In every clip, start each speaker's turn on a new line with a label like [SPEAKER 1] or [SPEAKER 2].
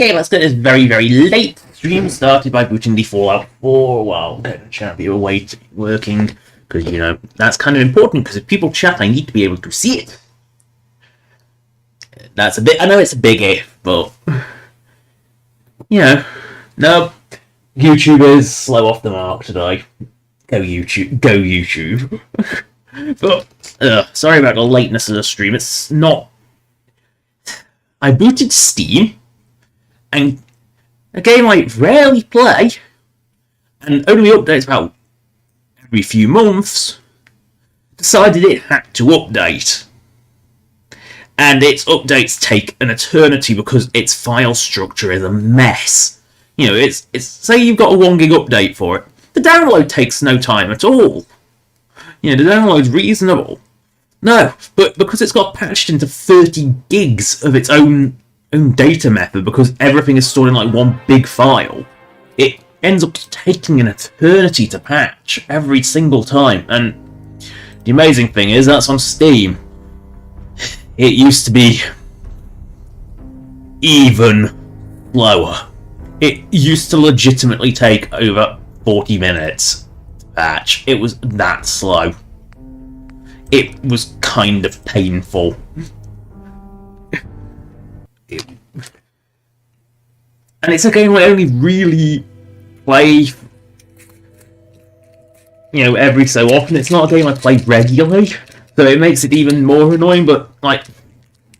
[SPEAKER 1] Okay, let's get this very, very late stream started by booting the Fallout 4 while the chat be working, because, you know, that's kind of important, because if people chat, I need to be able to see it. That's a bit, I know it's a big if, but, you know, no, YouTube is slow off the mark today. Go YouTube, go YouTube. But, sorry about the lateness of the stream, it's not... I booted Steam, and a game I rarely play, and only updates about every few months, decided it had to update. And its updates take an eternity because its file structure is a mess. You know, it's say you've got a 1 gig update for it, the download takes no time at all. You know, the download's reasonable. No, but because it's got patched into 30 gigs of its own data method, because everything is stored in like one big file, it ends up taking an eternity to patch every single time. And the amazing thing is, that's on Steam. It used to be even lower. It used to legitimately take over 40 minutes to patch. It was that slow. It was kind of painful. And it's a game I only really play, you know, every so often. It's not a game I play regularly, so it makes it even more annoying, but, like,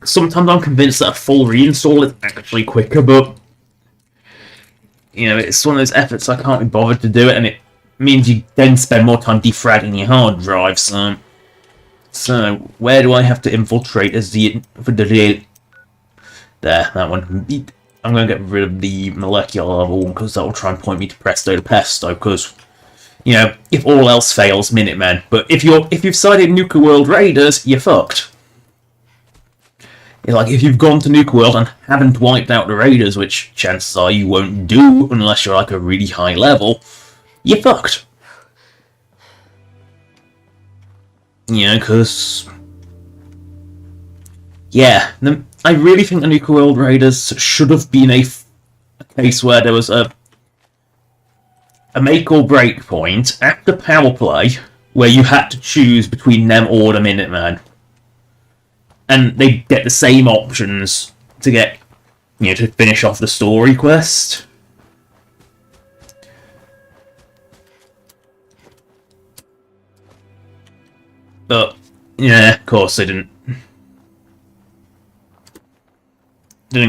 [SPEAKER 1] sometimes I'm convinced that a full reinstall is actually quicker, but, you know, it's one of those efforts I can't be bothered to do it, and it means you then spend more time defragging your hard drive, so where do I have to infiltrate as there, that one. I'm going to get rid of the molecular level one, because that will try and point me to Presto to Pesto, because, you know, if all else fails, Minutemen. But if you've sided Nuka World Raiders, you're fucked. Like, if you've gone to Nuka World and haven't wiped out the Raiders, which chances are you won't do unless you're like a really high level, you're fucked. You know, because... yeah, I really think the Nuka World Raiders should have been a case where there was a make or break point after power play where you had to choose between them or the Minuteman, and they get the same options to get, you know, to finish off the story quest. But yeah, of course they didn't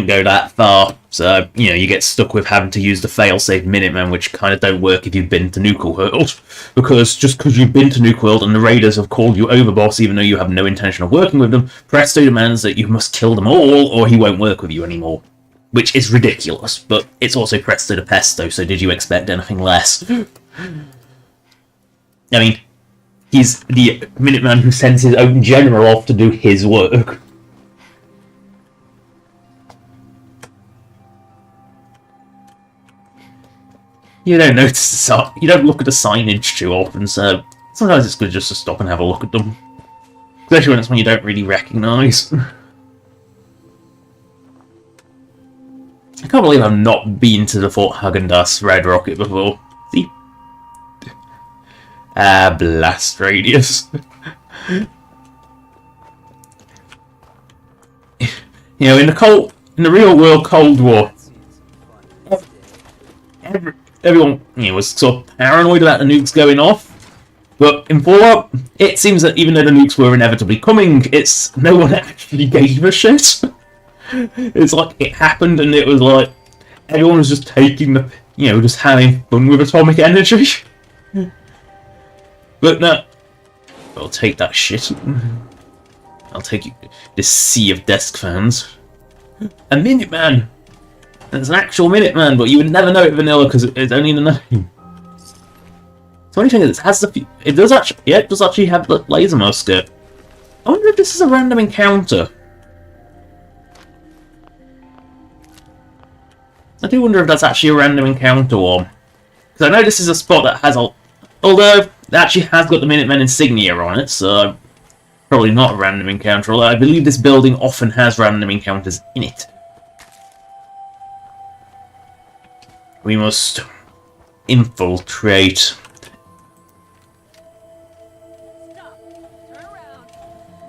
[SPEAKER 1] go that far, so, you know, you get stuck with having to use the failsafe Minutemen, which kind of don't work if you've been to Nuka World, because just because you've been to Nuka World and the Raiders have called you overboss even though you have no intention of working with them, Presto demands that you must kill them all or he won't work with you anymore, which is ridiculous, but it's also Presto to Pesto, so did you expect anything less? I mean, he's the Minuteman who sends his own general off to do his work. You don't notice you don't look at the signage too often, so sometimes it's good just to stop and have a look at them. Especially when it's one you don't really recognise. I can't believe I've not been to the Fort Häagen-Dazs Red Rocket before. See? Blast radius. You know, in the real world Cold War, everyone, you know, was sort of paranoid about the nukes going off, but in Fallout, it seems that even though the nukes were inevitably coming, no one actually gave a shit. It's like it happened, and it was like everyone was just taking you know, just having fun with atomic energy. But no, I'll take that shit. I'll take this sea of desk fans. A Minuteman. It's an actual Minuteman, but you would never know it vanilla because it's only in the name. The funny thing is, it does actually have the laser musket. I wonder if this is a random encounter. I do wonder if that's actually a random encounter one, because I know this is a spot that has although it actually has got the Minutemen insignia on it, so probably not a random encounter. Although I believe this building often has random encounters in it. We must infiltrate.
[SPEAKER 2] Stop. Turn around.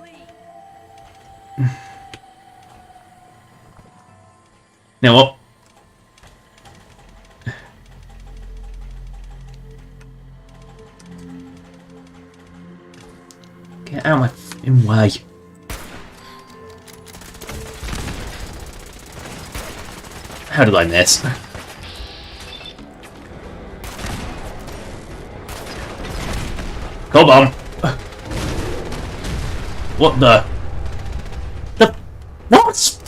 [SPEAKER 2] Leave.
[SPEAKER 1] Now what? Get out of my f***ing way. How did I miss? Come on! What the? What?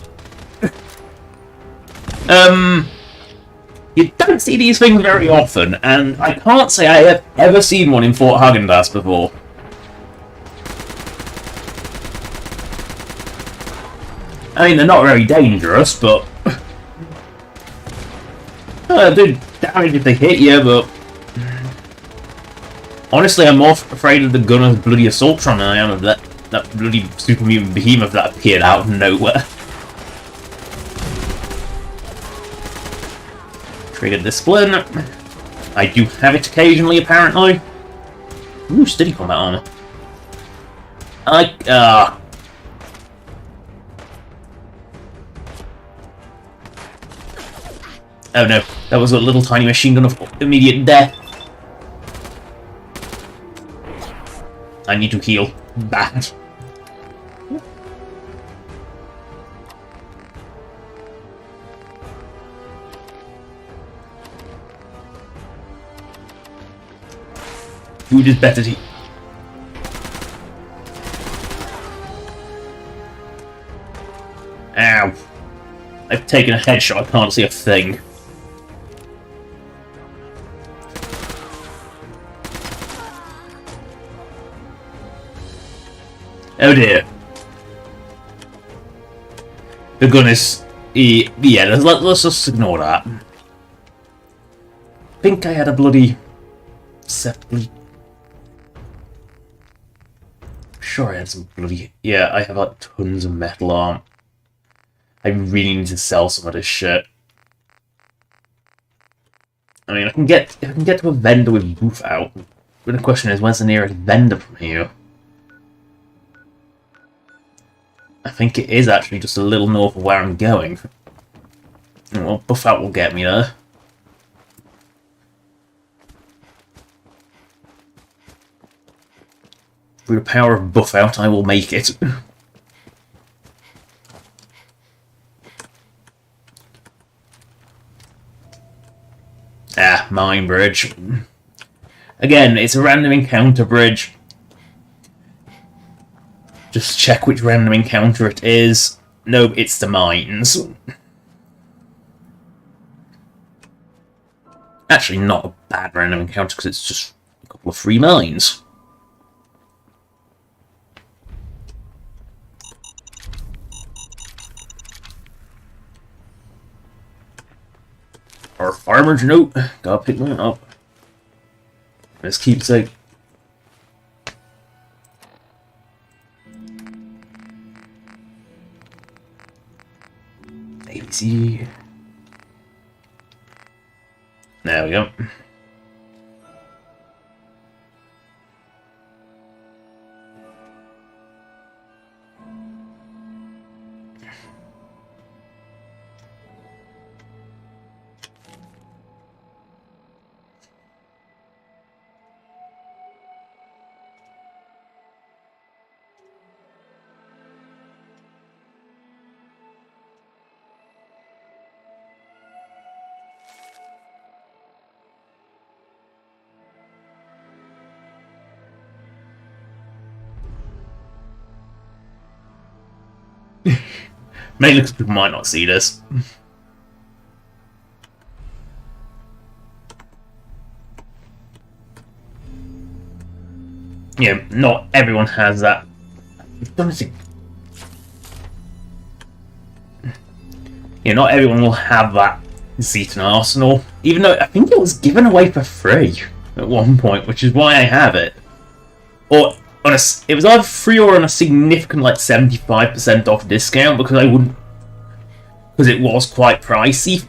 [SPEAKER 1] You don't see these things very often, and I can't say I have ever seen one in Fort Häagen-Dazs before. I mean, they're not very dangerous, but... they do damage if they hit you, but... Honestly, I'm more afraid of the gunner's bloody Assaultron than I am of that bloody super mutant behemoth that appeared out of nowhere. Triggered discipline. I do have it occasionally, apparently. Ooh, steady combat armor. I like, Oh no, that was a little tiny machine gun of immediate death. I need to heal. Bad. Food is better to eat. Ow. I've taken a headshot, I can't see a thing. Oh dear. The gun is... Yeah, let's just ignore that. I think I had a bloody... separately... Sure I had some bloody... Yeah, I have like tons of metal arm. I really need to sell some of this shit. I mean, if I can get to a vendor with booth out, but the question is, where's the nearest vendor from here? I think it is actually just a little north of where I'm going. Well, buff out will get me there. Through the power of buff out, I will make it. Mine bridge. Again, it's a random encounter bridge. Just check which random encounter it is. No, it's the mines. Actually, not a bad random encounter because it's just a couple of free mines. Our farmer's note. Gotta pick one up. Let's keepsake. ABC. There we go. Mainly because people might not see this. Yeah, not everyone has that. Yeah, not everyone will have that Zetan arsenal. Even though I think it was given away for free at one point, which is why I have it. Or on a, it was either free or on a significant, like 75% off discount, because I wouldn't, because it was quite pricey.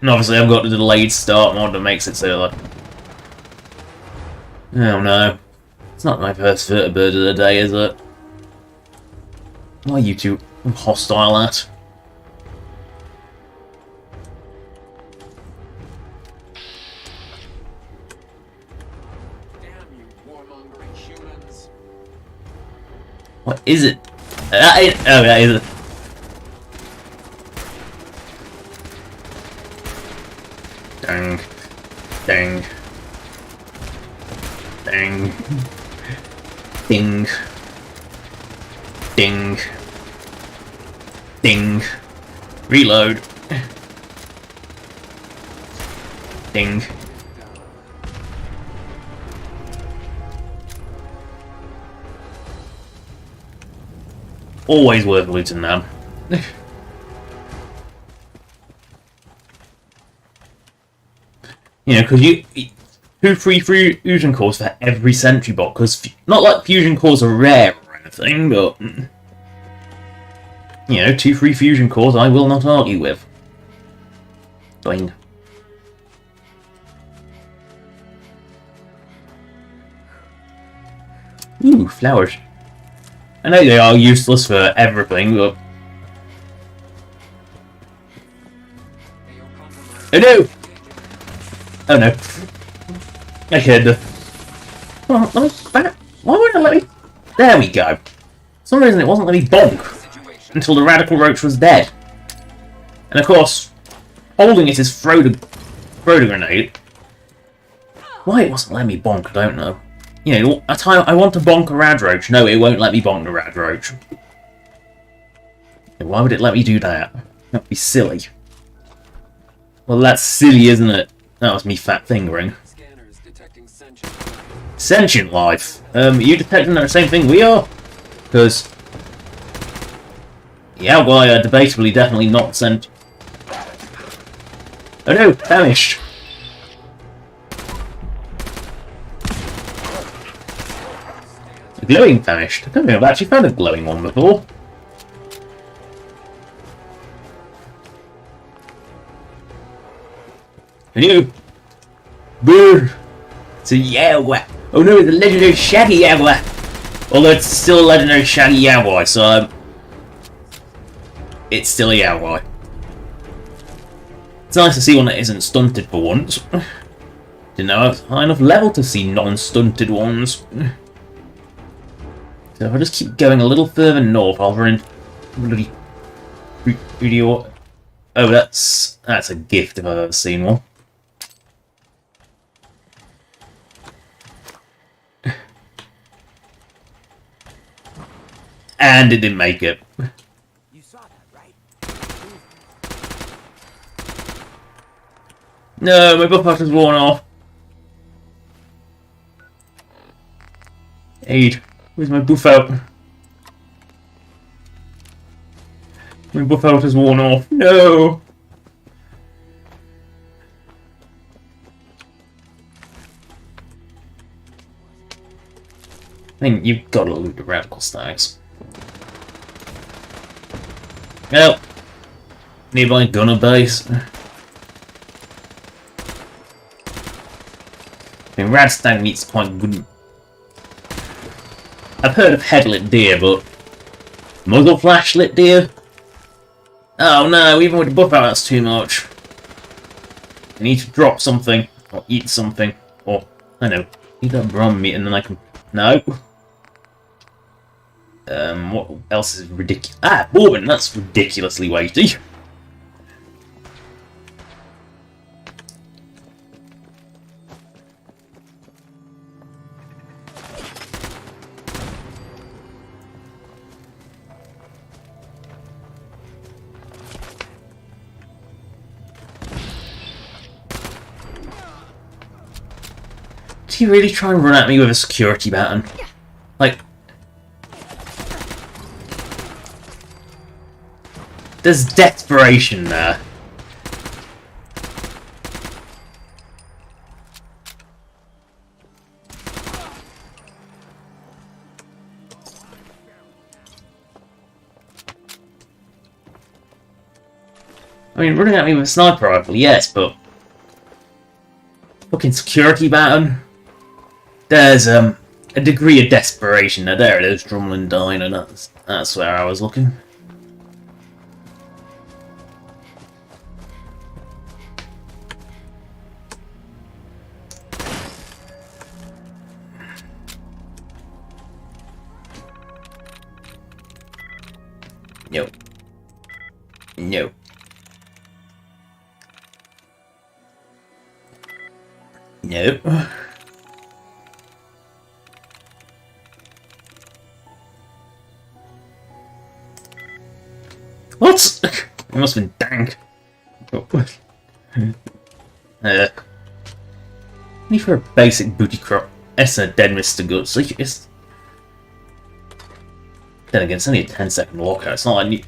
[SPEAKER 1] And obviously I've got the delayed start mod that makes it so like... Oh no. It's not my first vertibird of the day, is it? Why are you two hostile at?
[SPEAKER 3] Damn you, warmongering humans.
[SPEAKER 1] What is it? Oh, that is it. Dang. Dang. Dang. Ding. Ding. Ding. Reload. Ding. Always worth looting them. You know, because you 2 free fusion cores for every sentry bot. Because not like fusion cores are rare or anything, but you know, 2 free fusion cores I will not argue with. Doing. Ooh, flowers. I know they are useless for everything, but... Oh no! Oh no. I could. Well, let me back. Why wouldn't it let me? There we go. For some reason it wasn't letting me bonk until the radical roach was dead. And of course, holding it is throw the grenade. Why it wasn't letting me bonk, I don't know. You know, at time I want to bonk a rad roach. No, it won't let me bonk the rad roach. Why would it let me do that? That'd be silly. Well, that's silly, isn't it? That was me fat fingering.
[SPEAKER 3] Scanners detecting
[SPEAKER 1] Sentient life. Are you detecting the same thing we are? Because yeah, well, I are debatably definitely not sent. Oh no, famished. A glowing famished. I don't think I've actually found a glowing one before. Hello. Bird. It's a Yawa. Oh no, it's a legendary shaggy Yawa. Although it's still a legendary shaggy Yawa, so it's still a Yawa. It's nice to see one that isn't stunted for once. Didn't know I was high enough level to see non-stunted ones. So if I just keep going a little further north, I'll run bloody video. Oh, that's a gift if I've ever seen one. And it didn't make it.
[SPEAKER 3] You saw that, right?
[SPEAKER 1] No, my buff has worn off. Aid. Where's my buff out? My buff out has worn off. No! I think you've got to loot the radical stacks. Well, nearby gunner base. I mean, rad stag meat's quite good. I've heard of headlit deer, but muzzle flashlit deer? Oh no, even with the buff out, that's too much. I need to drop something, or eat something, or, I know, eat that brom meat and then I can... No. What else is ridiculous? Ah, bourbon, that's ridiculously weighty. Did he really try and run at me with a security baton? Like... There's desperation there. I mean, running at me with a sniper rifle, yes, but fucking security baton. There's a degree of desperation. Now there it is, Drumlin Diner. That's where I was looking. No. No. No. What? It must have been dank. Only for a basic booty crop. That's a dead Mr. Guts. Like, it's... Then again, it's only a 10-second lockout. It's not like New...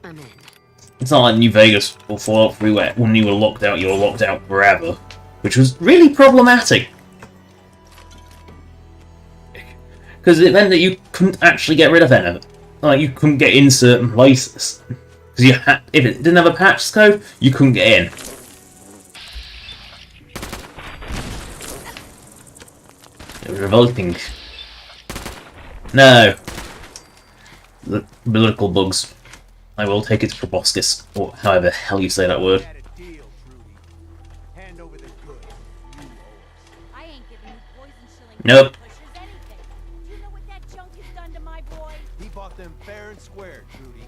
[SPEAKER 4] I'm in.
[SPEAKER 1] It's not like New Vegas or Fallout 3 where when you were locked out forever. Which was really problematic. Because it meant that you couldn't actually get rid of any of it. Like, you couldn't get in certain places. Because you had, if it didn't have a patch code, you couldn't get in. It was revolting. No. The political bugs. I will take it to proboscis, or however the hell you say that word.
[SPEAKER 2] I ain't giving you poison shilling
[SPEAKER 1] Nope.
[SPEAKER 2] pushers anything. Do you know what that junk has done to my boy?
[SPEAKER 5] He bought them fair and square, Trudy.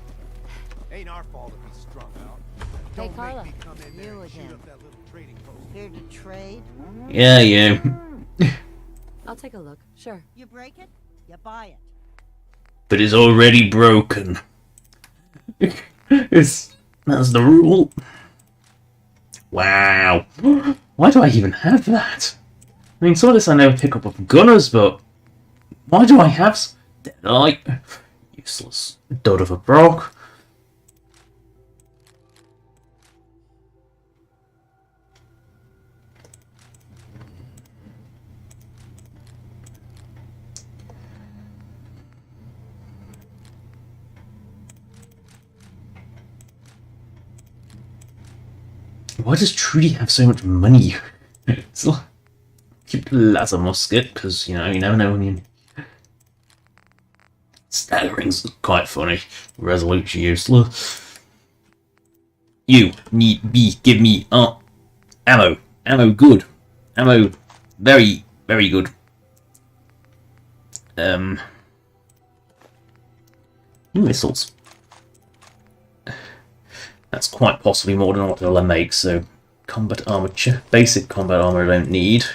[SPEAKER 5] Ain't our fault if he's strung out.
[SPEAKER 4] Hey,
[SPEAKER 5] Don't
[SPEAKER 4] Carla.
[SPEAKER 5] make me come in there
[SPEAKER 4] You
[SPEAKER 5] and shoot
[SPEAKER 4] again.
[SPEAKER 5] up that little trading post.
[SPEAKER 6] Here to trade?
[SPEAKER 1] Yeah, you.
[SPEAKER 4] I'll take a look. Sure.
[SPEAKER 6] You break it, you buy it.
[SPEAKER 1] But it's already broken. That's the rule. Wow. Why do I even have that? I mean, some of this I never pick up with gunners, but why do I have Deadeye? Useless dud of a brock. Why does Trudy have so much money? It's like, keep the laser musket, because, you know, you never know when you... Staggering's quite funny. Resolute useless. You need be give me ammo. Ammo good. Ammo very, very good. Missiles. That's quite possibly more than what I'll make, so combat armor, basic combat armor I don't need.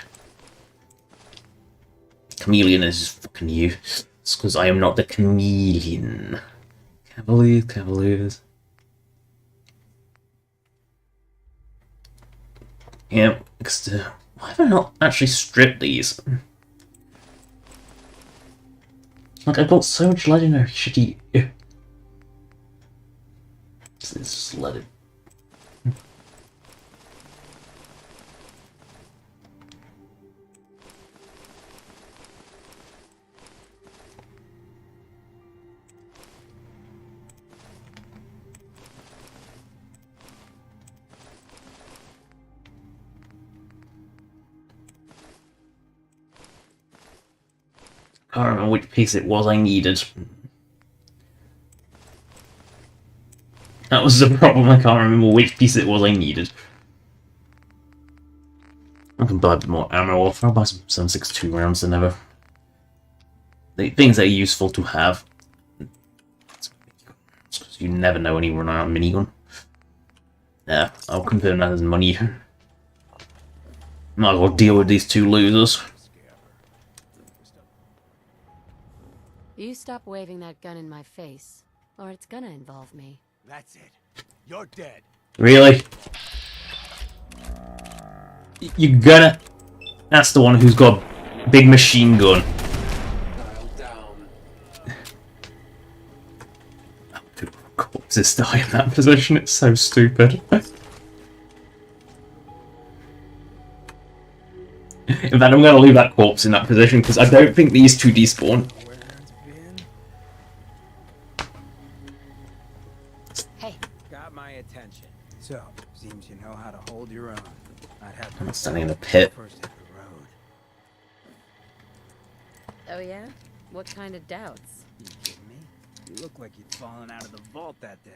[SPEAKER 1] Chameleon is fucking you. It's because I am not the chameleon. Cavaliers. Yeah, why have I not actually stripped these? Like, I've got so much legendary shitty... Just let it... I can't remember which piece it was I needed. That was the problem, I can't remember which piece it was I needed. I can buy a bit more ammo off. I'll buy some 7.62 rounds than ever. The things that are useful to have. Because you never know when you run out of minigun. Yeah, I'll confirm that as money. Might as well deal with these two losers.
[SPEAKER 4] You stop waving that gun in my face, or it's gonna involve me.
[SPEAKER 5] That's it. You're dead.
[SPEAKER 1] Really? You're gonna... That's the one who's got a big machine gun.
[SPEAKER 3] Dialed down.
[SPEAKER 1] Corpses die in that position, it's so stupid. In fact, I'm gonna leave that corpse in that position because I don't think these two despawn.
[SPEAKER 5] Got my attention. So, seems you know how to hold your own. I'd have
[SPEAKER 1] I'm
[SPEAKER 5] to
[SPEAKER 1] standing in
[SPEAKER 5] say,
[SPEAKER 1] a pit.
[SPEAKER 5] first hit the road.
[SPEAKER 4] Oh yeah? What kind of doubts?
[SPEAKER 5] You kidding me? You look like you'd fallen out of the vault that day.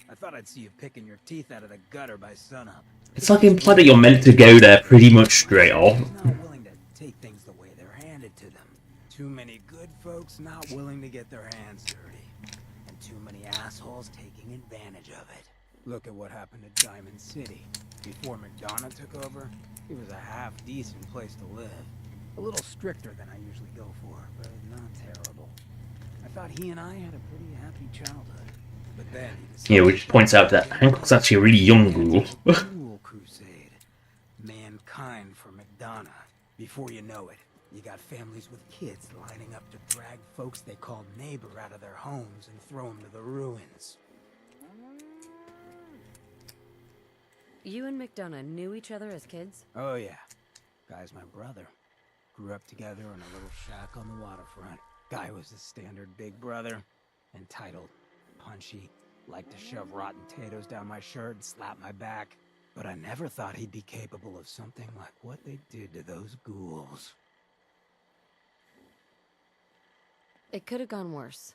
[SPEAKER 5] I thought I'd see you picking your teeth out of the gutter by sunup.
[SPEAKER 1] It's like implied that you're meant to go there pretty much straight off.
[SPEAKER 5] Not willing to take things the way they're handed to them. Too many good folks not willing to get their hands dirty. And too many assholes taking advantage of it. Look at what happened to Diamond City. Before McDonough took over, it was a half-decent place to live. A little stricter than I usually go for, but not terrible. I thought he and I had a pretty happy childhood. But then he decided...
[SPEAKER 1] Yeah, which points out that Hancock's actually a really young ghoul.
[SPEAKER 5] Ghoul crusade. Mankind for McDonough. Before you know it, you got families with kids lining up to drag folks they called neighbor out of their homes and throw them to the ruins.
[SPEAKER 4] You and McDonough knew each other as kids?
[SPEAKER 5] Oh yeah. Guy's my brother. Grew up together in a little shack on the waterfront. Guy was the standard big brother. Entitled, punchy, liked to shove rotten potatoes down my shirt and slap my back. But I never thought he'd be capable of something like what they did to those ghouls.
[SPEAKER 4] It could have gone worse.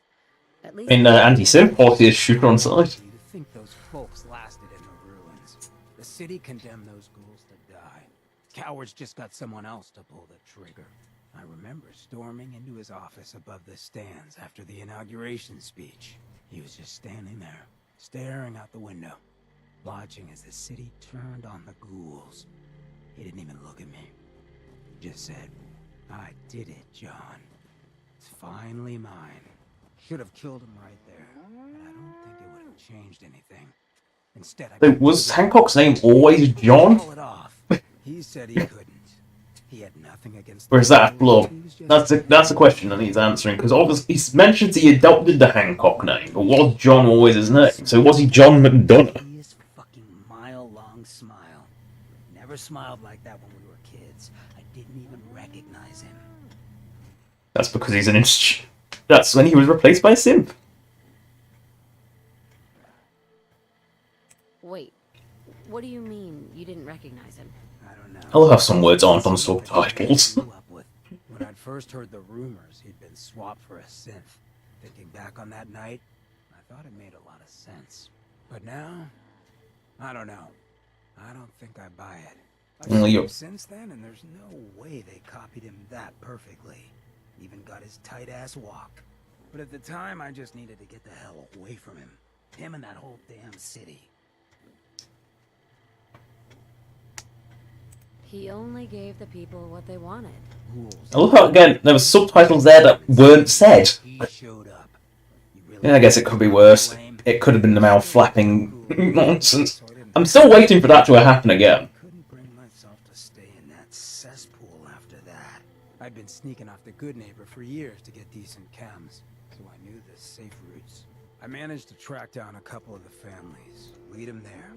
[SPEAKER 4] At least
[SPEAKER 1] In anti-sim, policy shooter on side.
[SPEAKER 5] You'd think those folks lasted in the ruins. The city condemned those ghouls to die. Cowards just got someone else to pull the trigger. I remember storming into his office above the stands after the inauguration speech. He was just standing there, staring out the window, watching as the city turned on the ghouls. He didn't even look at me. He just said, "I did it, John. It's finally mine." Should have killed him right there, but I don't think it would have changed anything. Instead,
[SPEAKER 1] So was Hancock's name always John?
[SPEAKER 5] Call it off. He said he couldn't. He had nothing against.
[SPEAKER 1] Or is that a flaw?
[SPEAKER 5] He was just-
[SPEAKER 1] That's a question that needs answering, because obviously he mentions he adopted the Hancock name, but was John always his name? So was he John McDonough?
[SPEAKER 5] His fucking mile-long smile. Never smiled like that when we were kids. I didn't even recognize him.
[SPEAKER 1] That's because he's an That's when he was replaced by a simp.
[SPEAKER 4] Wait. What do you mean you didn't recognize him?
[SPEAKER 5] I don't know.
[SPEAKER 1] I love how some words aren't on subtitles.
[SPEAKER 5] Grew up with. When I'd first heard the rumors he'd been swapped for a synth, thinking back on that night, I thought it made a lot of sense. But now, I don't know. I don't think I buy it. I've
[SPEAKER 1] Well,
[SPEAKER 5] seen
[SPEAKER 1] you-
[SPEAKER 5] him since then, and there's no way they copied him that perfectly. Even got his tight-ass walk. But at the time, I just needed to get the hell away from him. Him and that whole damn city.
[SPEAKER 4] He only gave the people what they wanted.
[SPEAKER 5] Ghouls.
[SPEAKER 1] I love how, again, there were subtitles there that weren't said.
[SPEAKER 5] He showed up. You really
[SPEAKER 1] Yeah, I guess it could be worse.
[SPEAKER 5] blame?
[SPEAKER 1] It could have been the mouth flapping nonsense. I'm still waiting for that to happen again.
[SPEAKER 5] Couldn't bring myself to stay in that cesspool after that. I'd been sneaking off the good neighbor for years to get decent chems, so I knew the safe routes. I managed to track down a couple of the families, lead them there,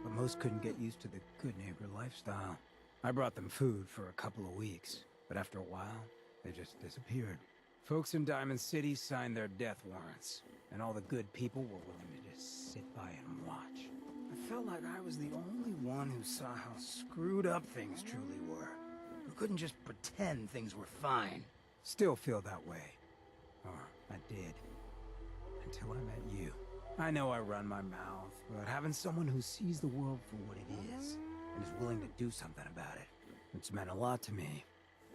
[SPEAKER 5] but most couldn't get used to the good neighbor lifestyle. I brought them food for a couple of weeks, but after a while, they just disappeared. Folks in Diamond City signed their death warrants, and all the good people were willing to just sit by and watch. I felt like I was the only one who saw how screwed up things truly were. Who couldn't just pretend things were fine. Still feel that way. Or I did. Until I met you. I know I run my mouth, but having someone who sees the world for what it is, and is willing to do something about it, it's meant a lot to me.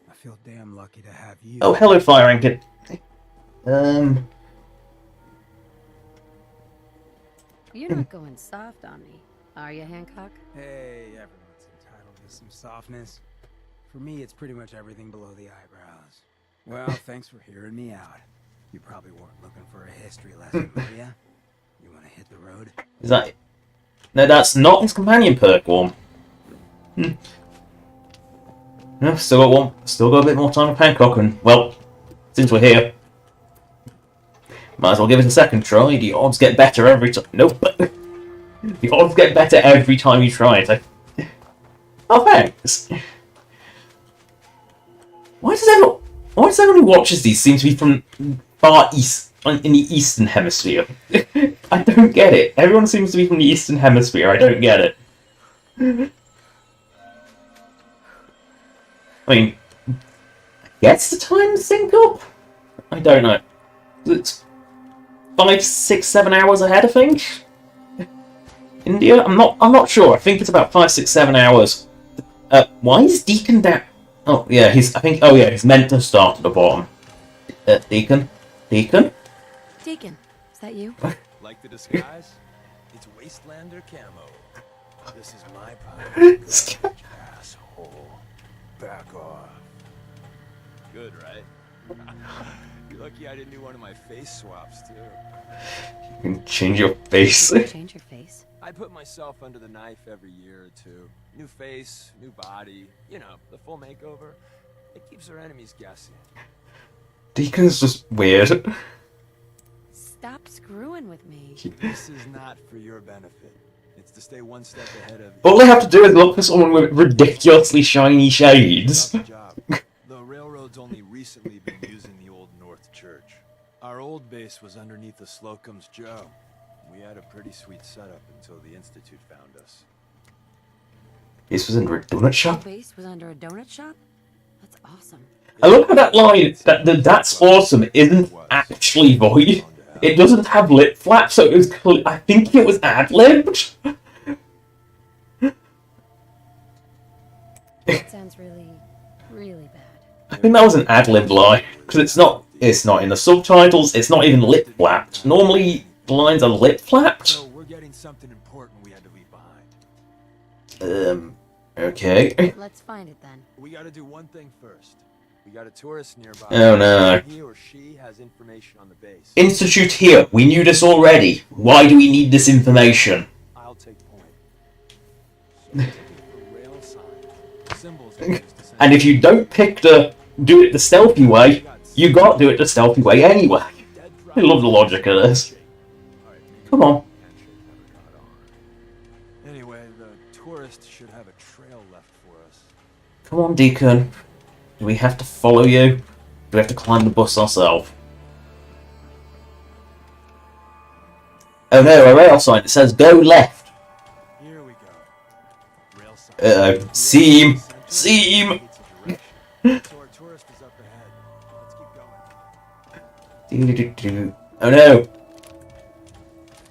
[SPEAKER 5] I feel damn lucky to have you.
[SPEAKER 1] Oh, hello, Fire Anchor.
[SPEAKER 4] You're not going soft on me, are you, Hancock?
[SPEAKER 5] Hey, everyone's entitled to some softness. For me, it's pretty much everything below the eyebrows. Well, thanks for hearing me out. You probably weren't looking for a history lesson, were ya? You want to hit the road?
[SPEAKER 1] Is that... No, that's not his companion perk one. No, still got a bit more time with Hancock, and, well, since we're here, might as well give it a second try. The odds get better every time. Nope. The odds get better every time you try it. Oh, thanks. Why does everyone who watches these seem to be from far east, in the Eastern Hemisphere. I don't get it. Everyone seems to be from the Eastern Hemisphere. I don't get it. I mean, I guess the times sync up? I don't know. It's 5, 6, 7 hours ahead, I think. India? I'm not sure. I think it's about 5, 6, 7 hours. Why is Deacon down? Oh yeah, he's meant to start at the bottom. Deacon?
[SPEAKER 4] Deacon, is that you?
[SPEAKER 7] Like the disguise? It's Wastelander camo. This is my part. Asshole. Back off. Good, right? You're lucky I didn't do one of my face swaps, too.
[SPEAKER 1] You can change your face.
[SPEAKER 4] Change your face.
[SPEAKER 7] I put myself under the knife every year or two. New face, new body. You know, the full makeover. It keeps our enemies guessing.
[SPEAKER 1] Deacon's just weird.
[SPEAKER 4] Stop screwing with me.
[SPEAKER 7] This is not for your benefit. It's to stay one step ahead of you.
[SPEAKER 1] All they have to do is look for someone with ridiculously shiny shades.
[SPEAKER 7] Tough job. The railroad's only recently been using the Old North Church. Our old base was underneath the Slocum's Joe. We had a pretty sweet setup until the Institute found us.
[SPEAKER 1] This was in a donut shop?
[SPEAKER 4] Base was under a donut shop? That's awesome.
[SPEAKER 1] I love how that line, that's awesome, isn't actually void. It doesn't have lip flaps, so it was I think it was ad-libbed.
[SPEAKER 4] That sounds really, really bad.
[SPEAKER 1] I think that was an ad-libbed line, because it's not in the subtitles, it's not even lip flapped. Normally, the lines are lip flapped.
[SPEAKER 7] So we're getting something important we had to leave behind.
[SPEAKER 1] Okay.
[SPEAKER 4] Let's find it then.
[SPEAKER 7] We gotta do one thing first. We got a tourist nearby.
[SPEAKER 1] Oh no.
[SPEAKER 7] He or she has information on the base.
[SPEAKER 1] Institute here, we knew this already. Why do we need this information?
[SPEAKER 7] I'll take point. So looking for rail signs, symbols used to send
[SPEAKER 1] And if you don't do it the stealthy way, you gotta do it the stealthy way anyway. I love the logic of this. Come on.
[SPEAKER 7] Anyway, the tourist should have a trail left for us.
[SPEAKER 1] Come on, Deacon. Do we have to follow you? Do we have to climb the bus ourselves? Oh no, a rail sign that says go left.
[SPEAKER 7] Here we go. Rail sign.
[SPEAKER 1] Uh-oh. Seam! Seam!
[SPEAKER 7] So our tourist is up ahead. Let's keep going.
[SPEAKER 1] Doo-doo-doo-doo. Oh no!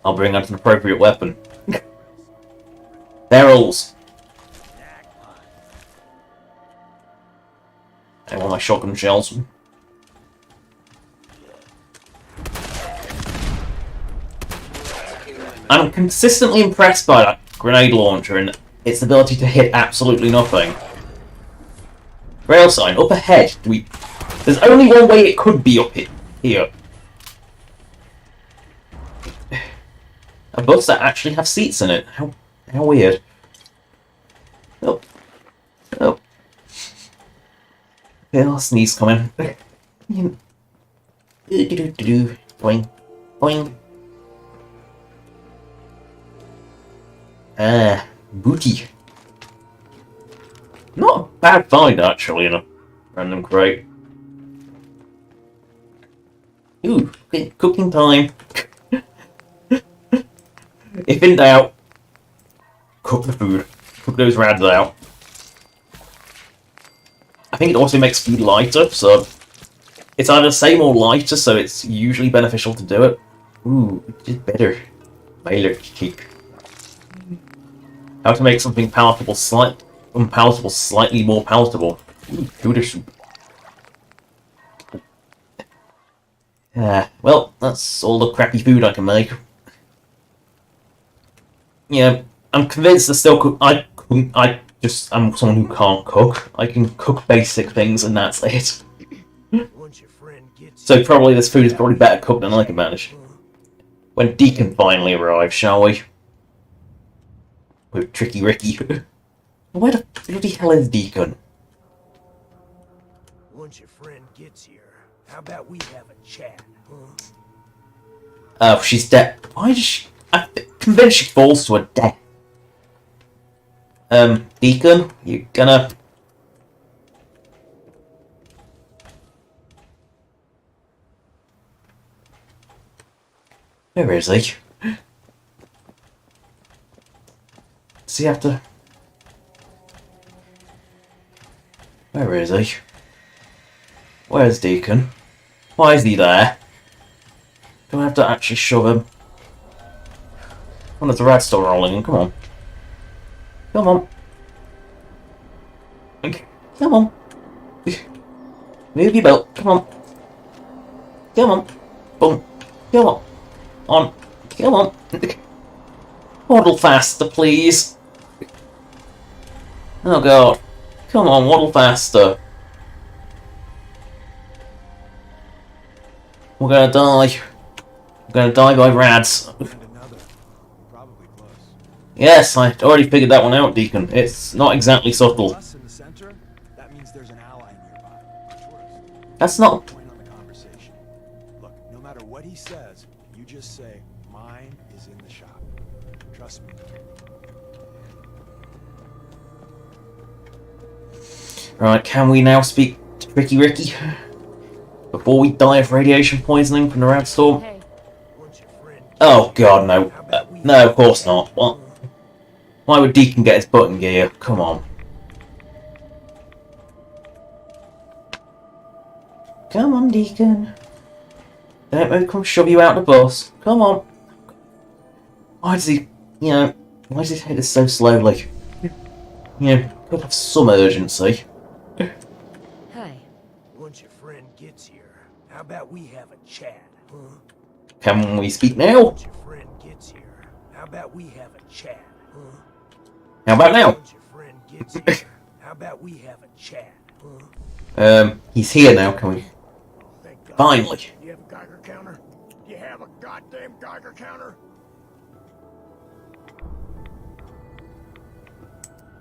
[SPEAKER 1] I'll bring out an appropriate weapon. Barrels! I want my shotgun shells. And I'm consistently impressed by that grenade launcher and its ability to hit absolutely nothing. Rail sign, up ahead. There's only one way it could be up here. A bus that actually have seats in it. How weird. Oh. Oh. Okay, I'll sneeze coming. Boing. Boing. Ah, booty. Not a bad find, actually, in a random crate. Ooh, cooking time. If in doubt, cook the food. Cook those rads out. I think it also makes food lighter, so it's either the same or lighter, so it's usually beneficial to do it. Ooh, it's better. Mailer cake. How to make something palatable, unpalatable, slightly more palatable. Ooh, Gouda soup. Well, that's all the crappy food I can make. Yeah, I'm convinced there's still I'm someone who can't cook. I can cook basic things and that's it. So probably this food is probably better cooked than I can manage. When Deacon finally arrives, shall we? With Tricky Ricky. Where the bloody hell is Deacon?
[SPEAKER 5] Once your friend gets here, how about we have a chat, huh?
[SPEAKER 1] Oh, she's dead. Why does she... I'm convinced she falls to her death. Deacon, you gonna... Where is he? Does he have to... Where is he? Where's Deacon? Why is he there? Do I have to actually shove him? Oh, there's a rat still rolling. Come on. Come on. Come on. Move your belt. Come on. Come on. Boom. Come on. On. Come on. Waddle faster, please. Oh god. Come on, waddle faster. We're gonna die. We're gonna die by rads.
[SPEAKER 7] And another. Probably close.
[SPEAKER 1] Yes, I already figured that one out, Deacon. It's not exactly subtle.
[SPEAKER 7] Us in the center, that means there's an ally nearby. Tourist.
[SPEAKER 1] That's not...
[SPEAKER 7] Point on the conversation. Look, no matter what he says, you just say, mine is in the shop. Trust me.
[SPEAKER 1] Right, can we now speak to Ricky Ricky? Before we die of radiation poisoning from the rad storm?
[SPEAKER 4] Hey,
[SPEAKER 1] Oh god, no. No, of course not. What? Why would Deacon get his butt in gear? Come on. Come on, Deacon. Don't make him shove you out the bus. Come on. Why does he... You know... Why does he take this so slowly? You know, could have some urgency.
[SPEAKER 4] hey.
[SPEAKER 8] Once your friend gets here, how about we have a chat, huh?
[SPEAKER 1] Can we speak now?
[SPEAKER 8] Once your friend gets here, how about we have a chat, huh?
[SPEAKER 1] How about now?
[SPEAKER 8] Once your friend gets here, how about we have a chat, huh?
[SPEAKER 1] He's here now, can we...
[SPEAKER 8] Thank God.
[SPEAKER 1] Finally.
[SPEAKER 8] Do you have a Geiger counter? Do you have a goddamn Geiger counter?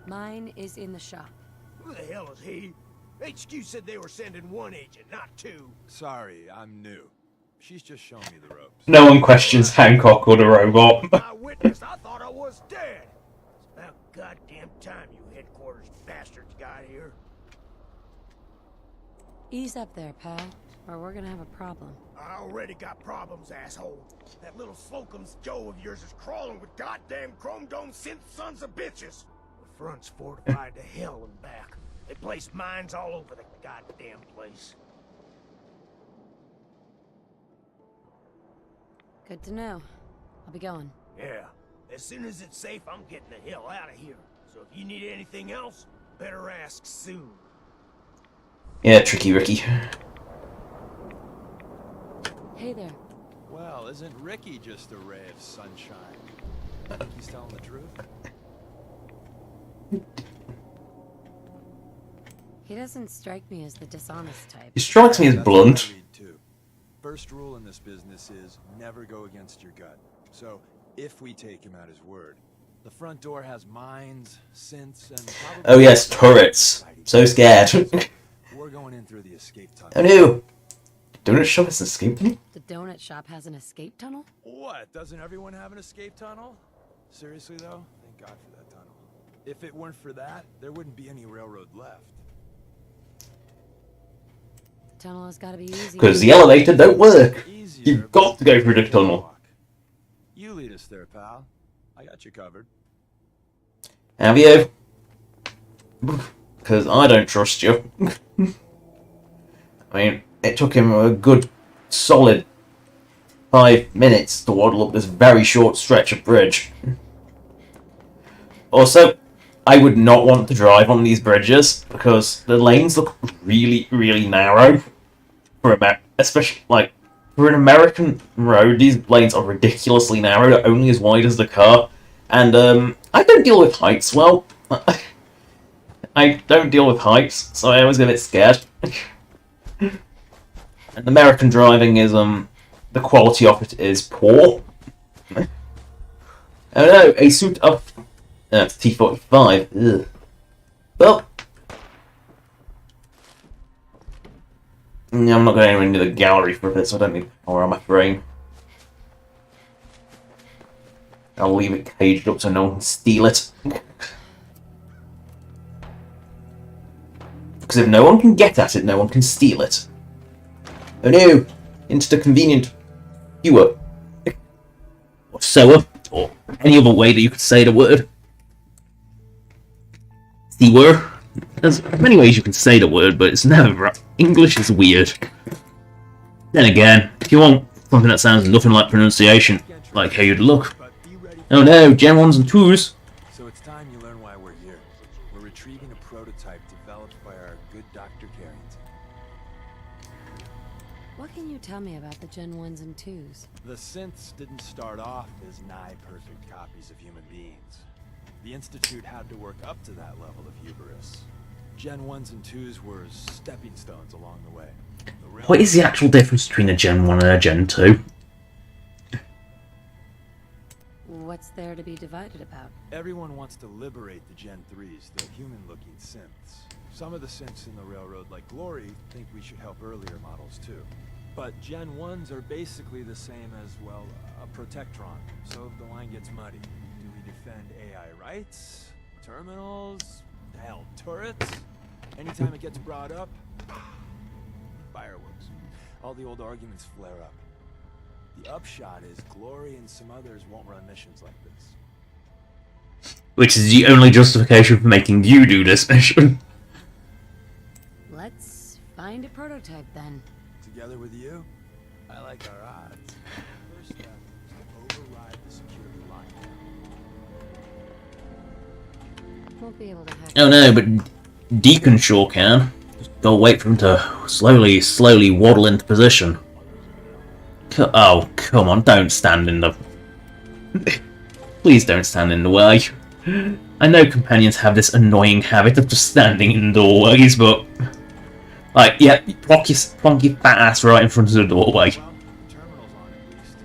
[SPEAKER 4] Mine is in the shop.
[SPEAKER 8] Who the hell is he? HQ said they were sending one agent, not two.
[SPEAKER 7] Sorry, I'm new. She's just showing me the ropes.
[SPEAKER 1] No one questions Hancock or the robot.
[SPEAKER 8] My witness, I thought I was dead. It's about goddamn time you headquarters bastards got here.
[SPEAKER 4] Ease up there, pal, or we're gonna have a problem.
[SPEAKER 8] I already got problems, asshole. That little Slocum's Joe of yours is crawling with goddamn chrome dome synth sons of bitches. The front's fortified to hell and back. They placed mines all over the goddamn place.
[SPEAKER 4] Good to know. I'll be going.
[SPEAKER 8] Yeah, as soon as it's safe, I'm getting the hell out of here. So if you need anything else, better ask soon.
[SPEAKER 1] Yeah, Tricky Ricky.
[SPEAKER 4] Hey there.
[SPEAKER 7] Well, isn't Ricky just a ray of sunshine? Think he's telling the truth?
[SPEAKER 4] He doesn't strike me as the dishonest type.
[SPEAKER 1] He strikes me as
[SPEAKER 7] That's
[SPEAKER 1] blunt.
[SPEAKER 7] what I read, too. First rule in this business is never go against your gut. So, if we take him at his word, the front door has mines, synths, and probably...
[SPEAKER 1] Oh yes, turrets. So scared.
[SPEAKER 7] We're going in through the escape tunnel.
[SPEAKER 1] Oh no! Donut shop has escaped me?
[SPEAKER 4] The donut shop has an escape tunnel?
[SPEAKER 7] What? Doesn't everyone have an escape tunnel? Seriously, though? Thank God for that tunnel. If it weren't for that, there wouldn't be any railroad left.
[SPEAKER 4] The tunnel has gotta be easy.
[SPEAKER 1] Because the elevator don't work.
[SPEAKER 7] Easier,
[SPEAKER 1] You've got to go through the tunnel.
[SPEAKER 7] You lead us there, pal. I got you covered.
[SPEAKER 1] Have you? Because I don't trust you. I mean, it took him a good solid 5 minutes to waddle up this very short stretch of bridge. Also, I would not want to drive on these bridges because the lanes look really, really narrow. Especially, like, for an American road, these lanes are ridiculously narrow. They're only as wide as the car. And, I don't deal with heights well. I don't deal with heights, so I always get a bit scared. And American driving is, the quality of it is poor. Oh no, a suit of... That's T-45. Ugh. Well... I'm not going anywhere near the gallery for a bit, so I don't need power on my frame. I'll leave it caged up so no one can steal it. Because if no one can get at it, no one can steal it. Oh no! Into the convenient viewer. sewer, or any other way that you could say the word. Sewer. There's many ways you can say the word, but it's never right. English is weird. Then again, if you want something that sounds nothing like pronunciation, like how you'd look. Oh no, Gen 1s and 2s.
[SPEAKER 7] So it's time you learn why we're here. We're retrieving a prototype developed by our good Dr. Carrington.
[SPEAKER 4] What can you tell me about the Gen 1s and 2s?
[SPEAKER 7] The synths didn't start off as nigh-perfect copies of human beings. The Institute had to work up to that level of hubris. Gen 1s and 2s were stepping stones along the way.
[SPEAKER 1] What is the actual difference between a Gen 1 and a Gen 2?
[SPEAKER 4] What's there to be divided about?
[SPEAKER 7] Everyone wants to liberate the Gen 3s, the human-looking synths. Some of the synths in the railroad, like Glory, think we should help earlier models too. But Gen 1s are basically the same as, well, a protectron. So the line gets muddy. Do we defend AI rights? Terminals? Hell, turrets? Anytime it gets brought up, fireworks. All the old arguments flare up. The upshot is Glory and some others won't run missions like this.
[SPEAKER 1] Which is the only justification for making you do this mission.
[SPEAKER 4] Let's find a prototype then.
[SPEAKER 7] Together with you, I like our odds. First step is to override the security lockdown.
[SPEAKER 4] Won't be able to hack.
[SPEAKER 1] Oh no, but Deacon sure can. Just gotta wait for him to slowly waddle into position. Oh, come on, don't stand in the... Please don't stand in the way. I know companions have this annoying habit of just standing in doorways, but... Like, yeah, plonk your fat ass right in front of the doorway.
[SPEAKER 7] Well, the terminal's on at least.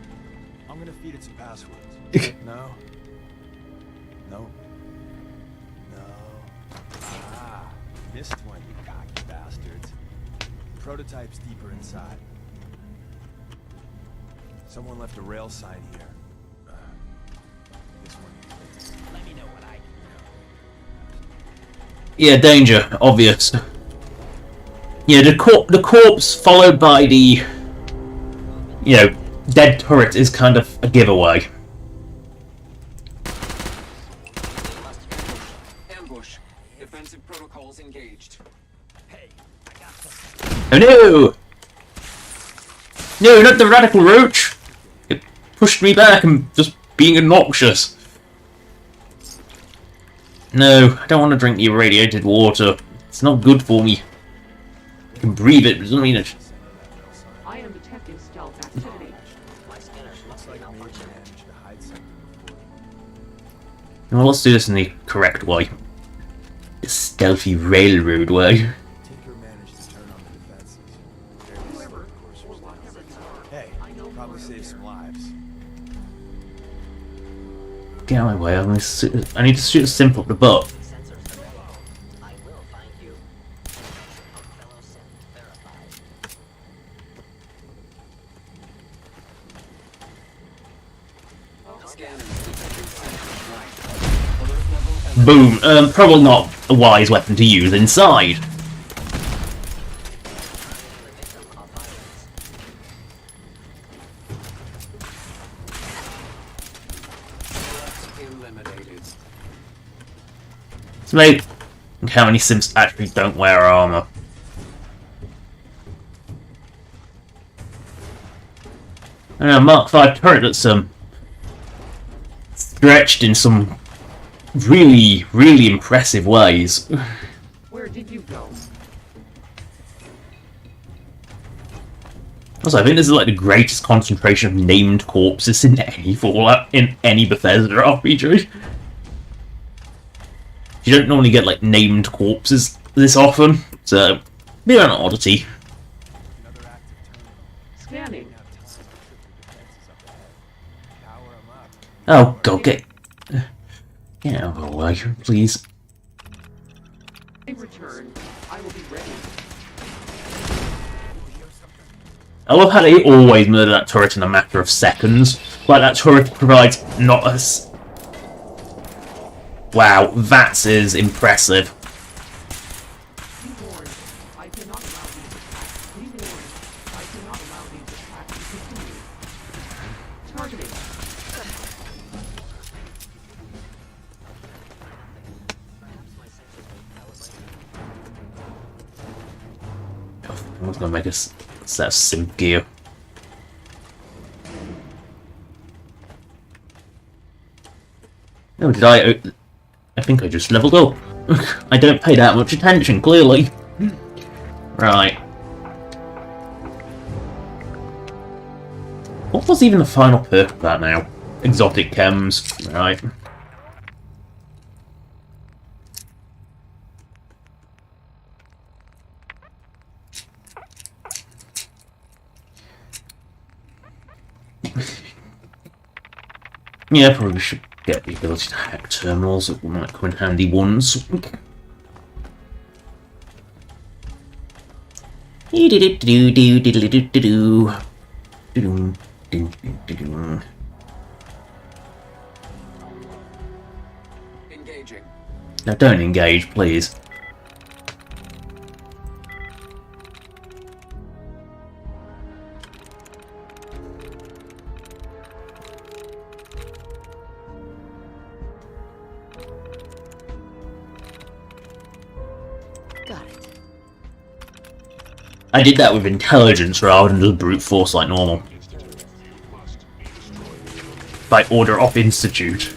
[SPEAKER 7] I'm gonna feed it some passwords. No. No. No. Ah, missed one, you cocky bastards. Prototype's deeper inside. Someone left a rail sign here. This one. Let me know what I can do.
[SPEAKER 1] Yeah, danger, obvious. Yeah, the corpse followed by the, you know, dead turret is kind of a giveaway.
[SPEAKER 3] Ambush. Defensive protocols engaged. Hey, I got this.
[SPEAKER 1] Oh no! No, not the radical roach! It pushed me back and just being obnoxious. No, I don't want to drink the irradiated water. It's not good for me. I can breathe it, but it doesn't mean it.
[SPEAKER 9] I am detecting stealth activity.
[SPEAKER 1] Well, let's do this in the correct way. The stealthy railroad way.
[SPEAKER 7] Tinker managed to turn on the defenses. Hey, probably save some lives.
[SPEAKER 1] Get out of my way, I need to shoot a simp up the butt. Boom. Probably not a wise weapon to use inside. So maybe how many Sims actually don't wear armor. I don't know, Mark 5 turret that's stretched in some really impressive ways.
[SPEAKER 9] Where did you go?
[SPEAKER 1] Also, I think this is like the greatest concentration of named corpses in any Fallout, in any Bethesda RPG. You don't normally get like named corpses this often, so be an oddity.
[SPEAKER 9] Scanning.
[SPEAKER 1] Oh god, get out of the way, please.
[SPEAKER 9] In return, I will be ready.
[SPEAKER 1] I love how they always murder that turret in a matter of seconds. Like that turret provides not a... Wow, that is impressive.
[SPEAKER 9] Be warned, I cannot allow these attacks. Be warned, I cannot allow these attacks to continue. Targeting.
[SPEAKER 1] was gonna make a set of synth gear. Oh, did I? I think I just leveled up. I don't pay that much attention, clearly. Right. What was even the final perk of that now? Exotic chems, right. Yeah, probably should get the ability to hack terminals. It might come in handy once.
[SPEAKER 3] Engaging.
[SPEAKER 1] Now don't engage, please.
[SPEAKER 4] Got it.
[SPEAKER 1] I did that with intelligence rather than just brute force like normal. By order of Institute.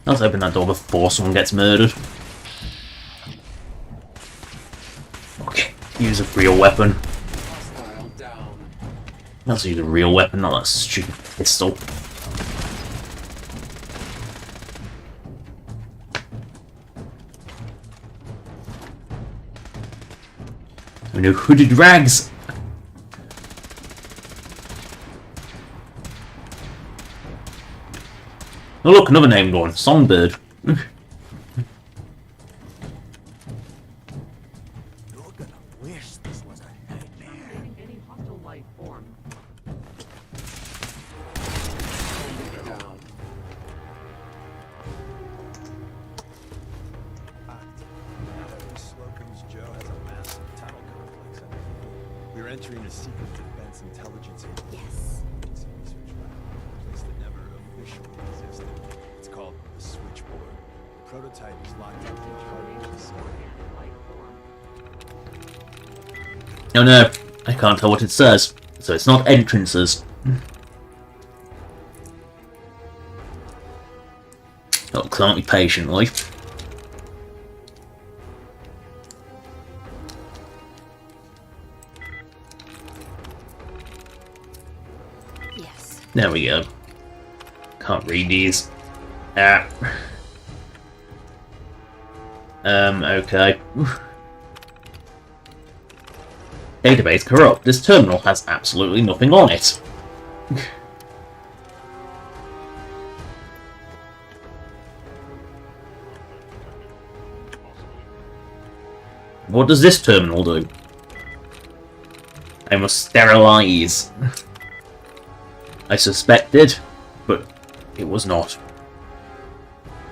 [SPEAKER 1] Let's open that door before someone gets murdered. Okay, use a real weapon.
[SPEAKER 3] Hostile down.
[SPEAKER 1] Let's use a real weapon, not that stupid pistol. Oh no, hooded rags! Oh look, another named one, Songbird.
[SPEAKER 5] You're gonna wish this was a nightmare.
[SPEAKER 9] Any hostile life form.
[SPEAKER 3] Down.
[SPEAKER 7] Slocum's Joe has a massive tunnel complex underneath. We're entering a secret defense intelligence agency.
[SPEAKER 4] Yes.
[SPEAKER 7] It's a research lab, a place that never officially existed. It's called the Switchboard. The prototype is locked up in the heart of the facility.
[SPEAKER 1] Oh no, I can't tell what it says. So it's not entrances. Oh, can't be patiently.
[SPEAKER 4] Yes.
[SPEAKER 1] There we go. Can't read these. Ah. Okay. Database corrupt. This terminal has absolutely nothing on it. What does this terminal do? I must sterilize. I suspected, but it was not.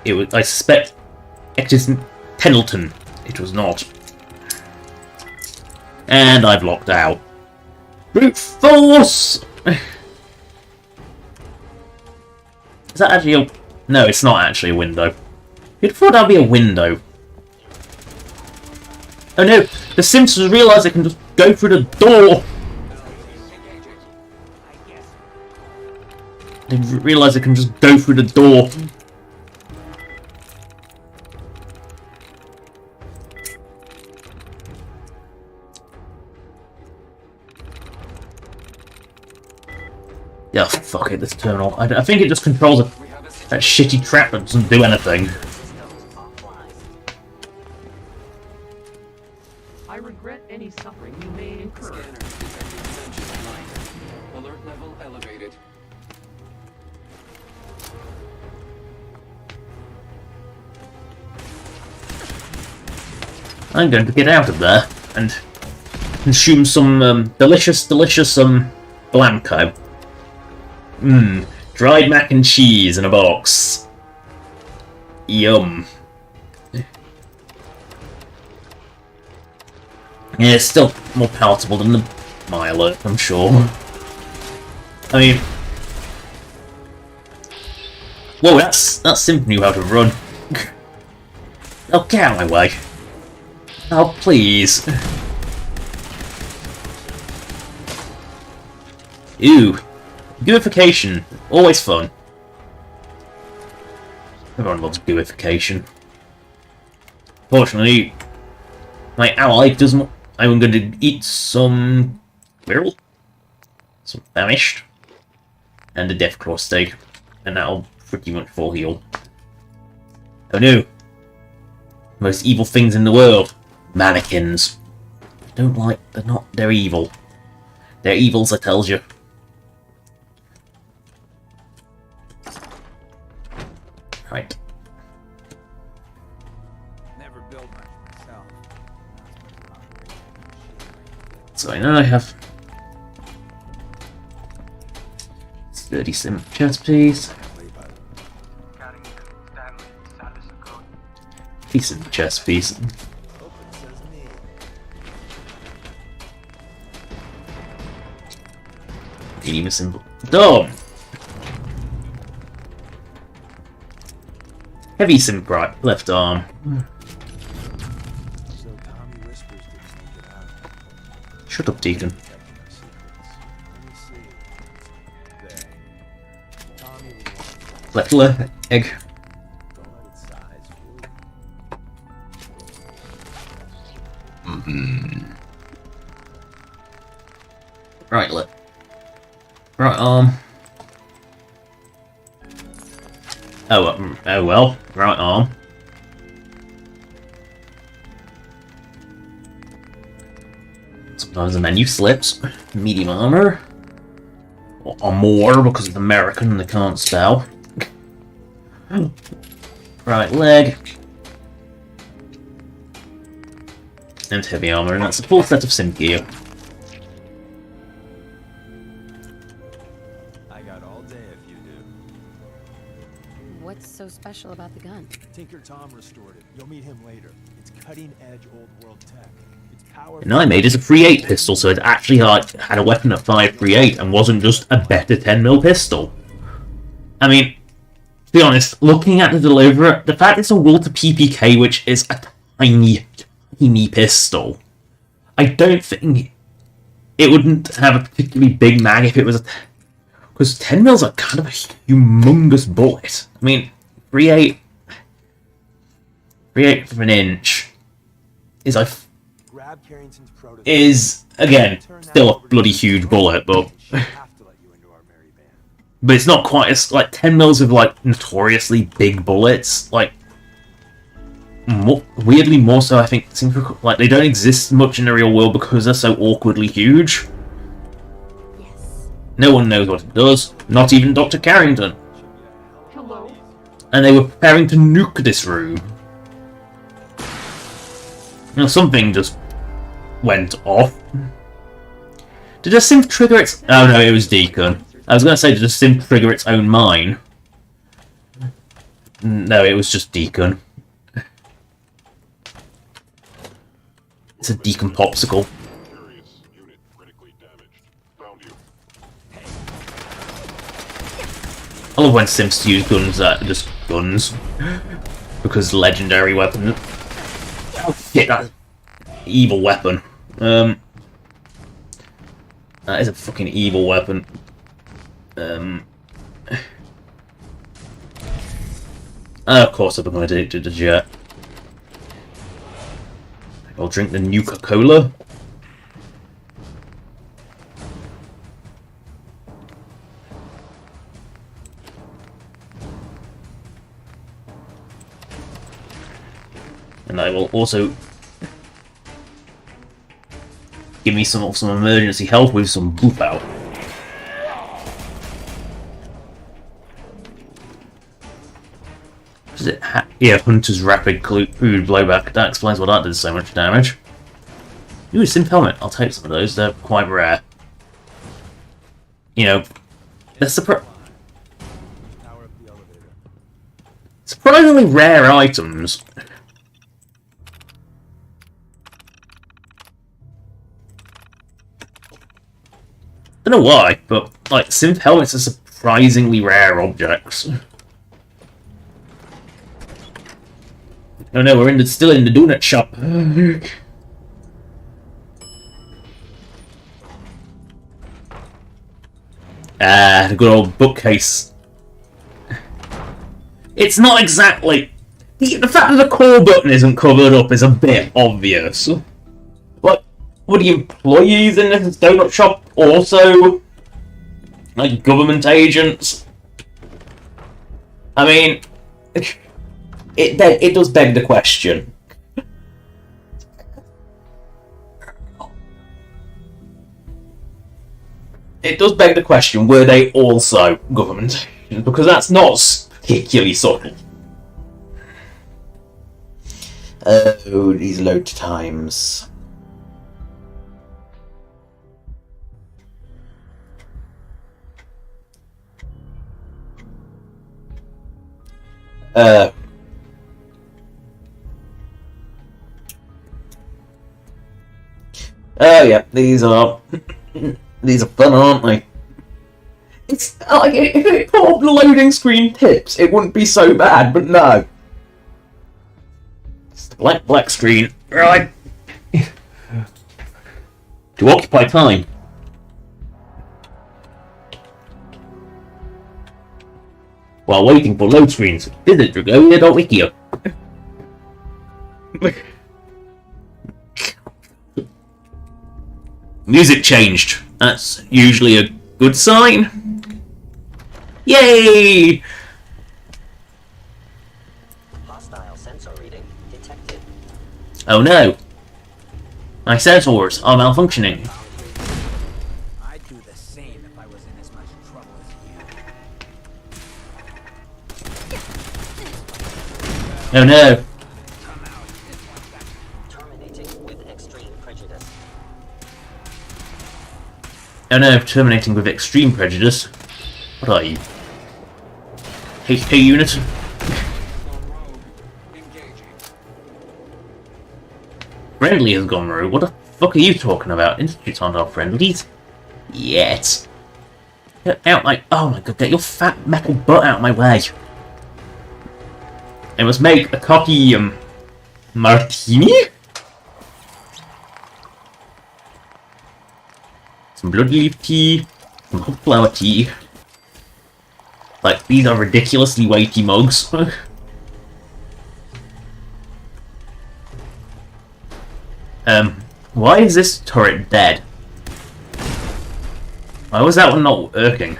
[SPEAKER 1] It was. I suspect it is Pendleton. It was not. And I've locked out. Brute force! Is that actually a... No, it's not actually a window. You'd thought that'd be a window. Oh no! The Simpsons realise they can just go through the door! They realise they can just go through the door. Yeah, fuck it, this terminal. I think it just controls that shitty trap that doesn't do anything.
[SPEAKER 9] I regret any suffering you may incur.
[SPEAKER 3] Scanner detecting essential light. Alert level elevated.
[SPEAKER 1] I'm going to get out of there and consume some delicious Blanco. Dried mac and cheese in a box. Yum. Yeah, it's still more palatable than the Milo, I'm sure. I mean... Whoa, that Simp knew how to run. Oh, get out of my way. Oh, please. Ooh. Gooification. Always fun. Everyone loves gooification. Fortunately, my ally doesn't... I'm going to eat some... squirrel? Some famished. And a deathclaw steak. And that'll pretty much full heal. Oh no! Most evil things in the world. Mannequins. I don't like... they're evil. They're evils, I tells you. Right.
[SPEAKER 5] Never build much myself.
[SPEAKER 1] So I know I have 30 sim chest piece. Decent chest piece. Even a simple. Dumb! Heavy sim right, left arm. Shut up, Deacon. Left leg. Right leg. Right arm. Oh well. Right arm. Sometimes the menu slips. Medium armor. Or more because it's American and they can't spell. Right leg. And heavy armor, and that's a full set of sim gear.
[SPEAKER 7] I got all day if you do.
[SPEAKER 4] What's so special about the gun?
[SPEAKER 7] Tinker Tom restored it. You'll meet him later. It's cutting-edge old world tech. It's powerful.
[SPEAKER 1] And I made it a 3.8 pistol, so it actually had a weapon at 5.38 and wasn't just a better 10mm pistol. I mean, to be honest, looking at the deliverer, the fact it's a Walter PPK, which is a tiny pistol, I don't think it wouldn't have a particularly big mag if it was a... Because 10mm are kind of a humongous bullet. I mean, 3.8 of an inch is again still a bloody huge bullet, but it's not quite as like 10mm of like notoriously big bullets. Like weirdly more so, I think, like they don't exist much in the real world because they're so awkwardly huge. No one knows what it does, not even Dr. Carrington.
[SPEAKER 9] Hello?
[SPEAKER 1] And they were preparing to nuke this room. You know, something just went off. Did a synth trigger its... Oh no, it was Deacon. I was going to say, did a synth trigger its own mine? No, it was just Deacon. It's a Deacon popsicle. I love when Sims use guns that are just guns. Because legendary weapon. Oh shit, that evil weapon. That is a fucking evil weapon. Of course I'm going to do the jet. I'll drink the Nuka-Cola. And I will also give me some emergency health with some boop out. Is it? Yeah, Hunter's rapid food blowback. That explains why that did so much damage. Ooh, a Synth helmet. I'll take some of those. They're quite rare. You know, they're surprisingly rare items. Don't know why, but like synth helmets are surprisingly rare objects. Oh no, we're still in the donut shop. Ah, the good old bookcase. It's not exactly... The fact that the core button isn't covered up is a bit obvious. But would the employees in this donut shop also... like, government agents? I mean... It does beg the question. It does beg the question, were they also government agents? Because that's not particularly subtle. Oh, these load times. Oh yeah, these are fun, aren't they? It's like if it put up the loading screen tips, it wouldn't be so bad, but no. It's the black screen, right? To occupy time. While waiting for load screens, visit Dragonia.wiki. Music changed. That's usually a good sign. Yay!
[SPEAKER 10] Hostile sensor reading detected.
[SPEAKER 1] Oh no. My sensors are malfunctioning.
[SPEAKER 5] I'd do the same if I was in as much trouble as you.
[SPEAKER 1] Oh no.
[SPEAKER 10] Terminating with extreme prejudice.
[SPEAKER 1] Oh no, terminating with extreme prejudice. What are you? HP unit? Friendly has gone rogue. What the fuck are you talking about? Institutes aren't our friendlies. Yet. Get out my... Oh my god, get your fat metal butt out of my way. I must make a coffee, martini? Some blood leaf tea, some hot flower tea. Like, these are ridiculously weighty mugs. Why is this turret dead? Why was that one not working?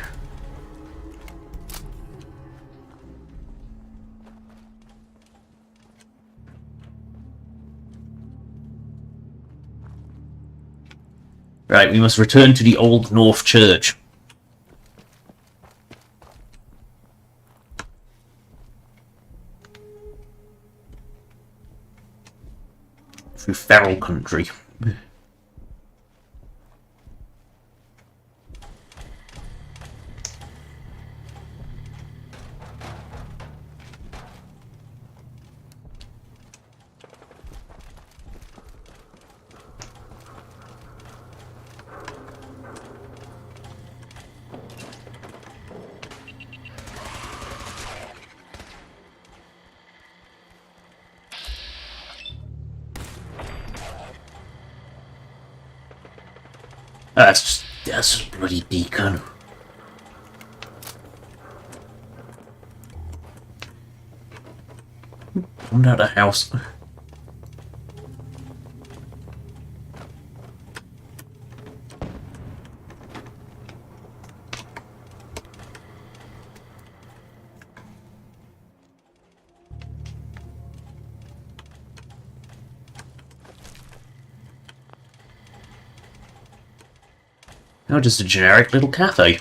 [SPEAKER 1] Right, we must return to the Old North Church. Through feral country. That's just bloody deacon. I'm out of the house. Oh, just a generic little cafe.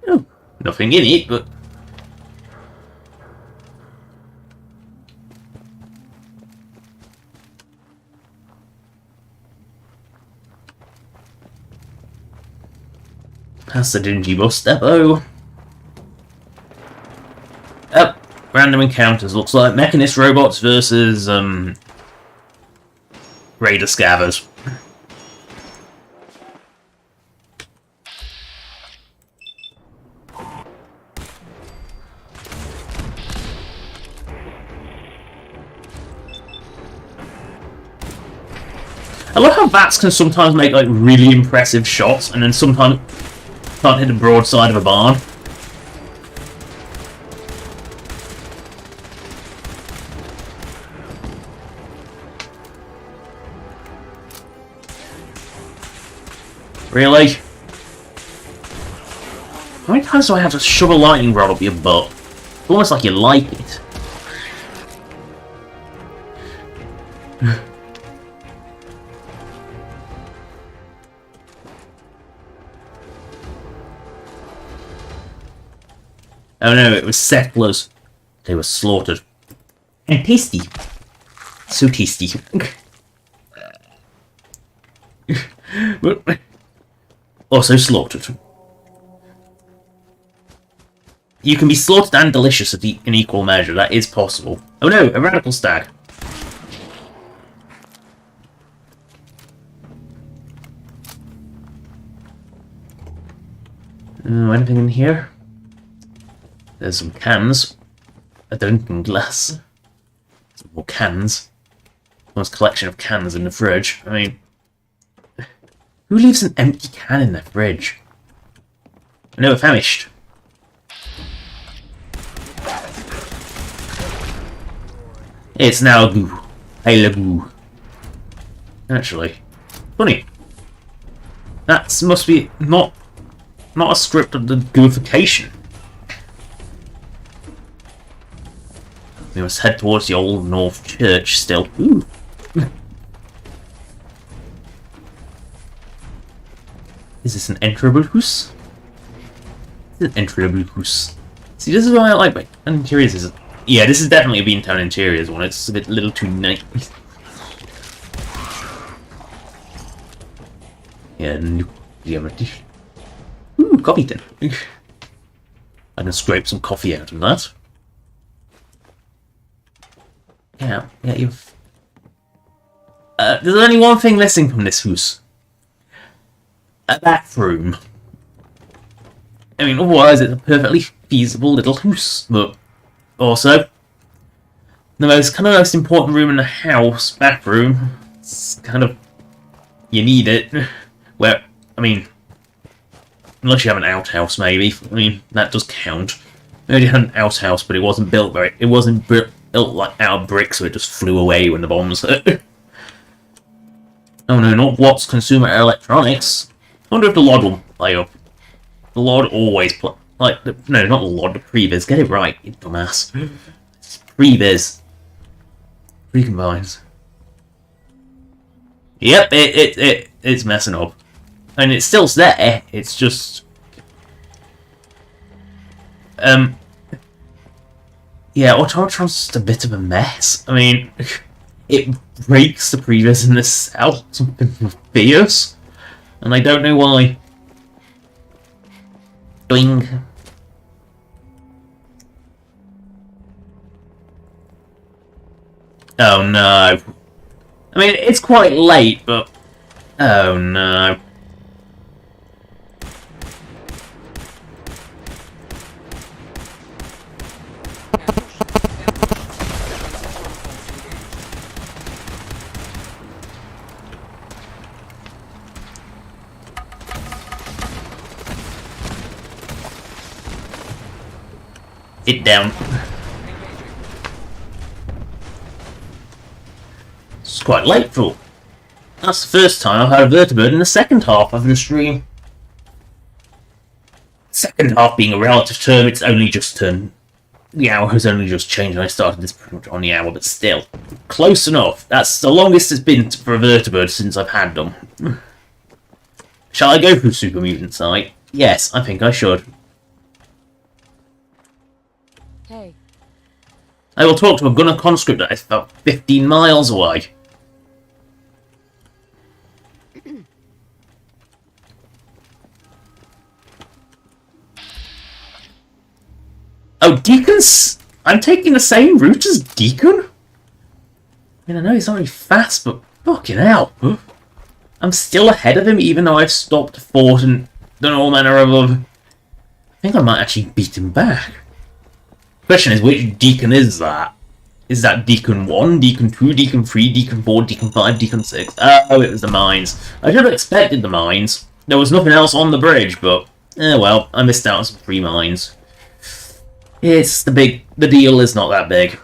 [SPEAKER 1] Oh, nothing in it, but... Past the dingy bus depot. Oh, random encounters. Looks like Mechanist robots versus, Raider Scavers. I love how VATS can sometimes make like really impressive shots and then sometimes can't hit the broadside of a barn. Really? How many times do I have to shove a lightning rod up your butt? It's almost like you like it. Oh no, it was settlers. They were slaughtered. And tasty. So tasty. But also slaughtered. You can be slaughtered and delicious in equal measure. That is possible. Oh no, a radical stag. Anything in here? There's some cans. A drinking glass. Some more cans. Almost collection of cans in the fridge. I mean, who leaves an empty can in their fridge? I know we're famished. It's now a goo. Hey, la goo. Actually, funny. That must be not a script of the gooification. We must head towards the Old North Church still. Ooh. Is this an enterable house? It's an enterable house. See, this is what I like about interiors. Yeah, this is definitely a Beantown Interiors one. It's a little too nice. Yeah, ooh, coffee then. I can scrape some coffee out of that. Yeah, you've... there's only one thing missing from this house. A bathroom. I mean, otherwise it's a perfectly feasible little house, but also the most important room in the house, bathroom. It's kind of, you need it. Where, I mean, unless you have an outhouse, maybe. I mean, that does count. We already had an outhouse, but it wasn't built very. It wasn't built like out of bricks, so it just flew away when the bombs hit. Oh no, not Watts Consumer Electronics. I wonder if the LOD will play up. The LOD always play. Like, no, not the LOD, the previs. Get it right, you dumbass. It's previs. Recombines. Yep, it's messing up. And it's still there, it's just... Yeah, Autotron's just a bit of a mess. I mean, it breaks the previs in this cell. Something fierce. And I don't know why. Doing. Oh no. I mean, it's quite late, but... Oh no. It down. It's quite late, fool. That's the first time I've had a vertibird in the second half of the stream. Second half being a relative term, it's only just turned. The hour has only just changed and I started this pretty much on the hour, but still. Close enough. That's the longest it's been for a vertibird since I've had them. Shall I go through Super Mutant Site? Yes, I think I should.
[SPEAKER 4] Hey.
[SPEAKER 1] I will talk to a gunner conscript that is about 15 miles away. Oh, Deacon's... I'm taking the same route as Deacon? I mean, I know he's not really fast, but fucking hell. I'm still ahead of him, even though I've stopped, fought, and done all manner of... I think I might actually beat him back. Question is, which Deacon is that? Is that Deacon 1, Deacon 2, Deacon 3, Deacon 4, Deacon 5, Deacon 6? Oh, it was the mines. I should have expected the mines. There was nothing else on the bridge, but... well, I missed out on some free mines. It's the deal is not that big.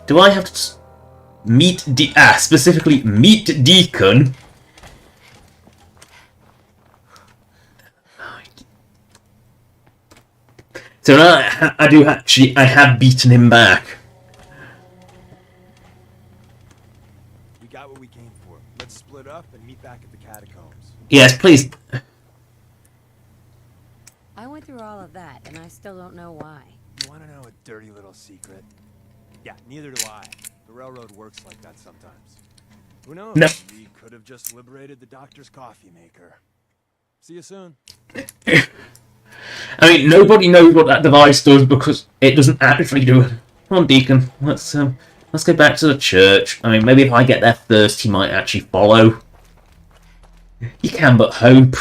[SPEAKER 1] Do I have to meet specifically meet Deacon? So now I have beaten him back.
[SPEAKER 7] We got what we came for. Let's split up and meet back at the catacombs.
[SPEAKER 1] Yes, please.
[SPEAKER 4] I went through all of that, and I still don't know why.
[SPEAKER 7] You want to know a dirty little secret? Yeah, neither do I. The railroad works like that sometimes. Who knows?
[SPEAKER 1] No.
[SPEAKER 7] We could have just liberated the doctor's coffee maker. See you soon.
[SPEAKER 1] I mean, nobody knows what that device does because it doesn't actually do it. Come on, Deacon. Let's go back to the church. I mean, maybe if I get there first, he might actually follow. You can but hope.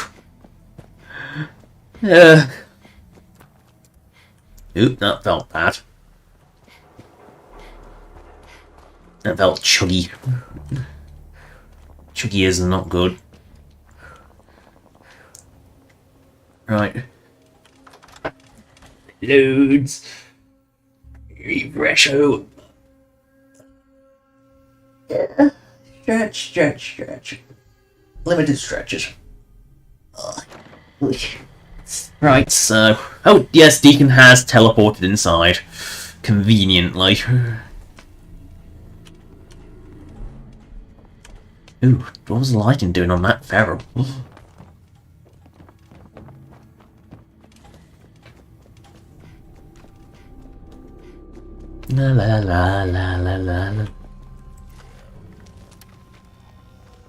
[SPEAKER 1] Oop, that felt bad. That felt chuggy. Chuggy is not good. Right. Loads. Refresho. Yeah. Stretch. Limited stretches. Right, so... Oh, yes, Deacon has teleported inside. Conveniently. Ooh, what was the lighting doing on that ferrule? La la la la la la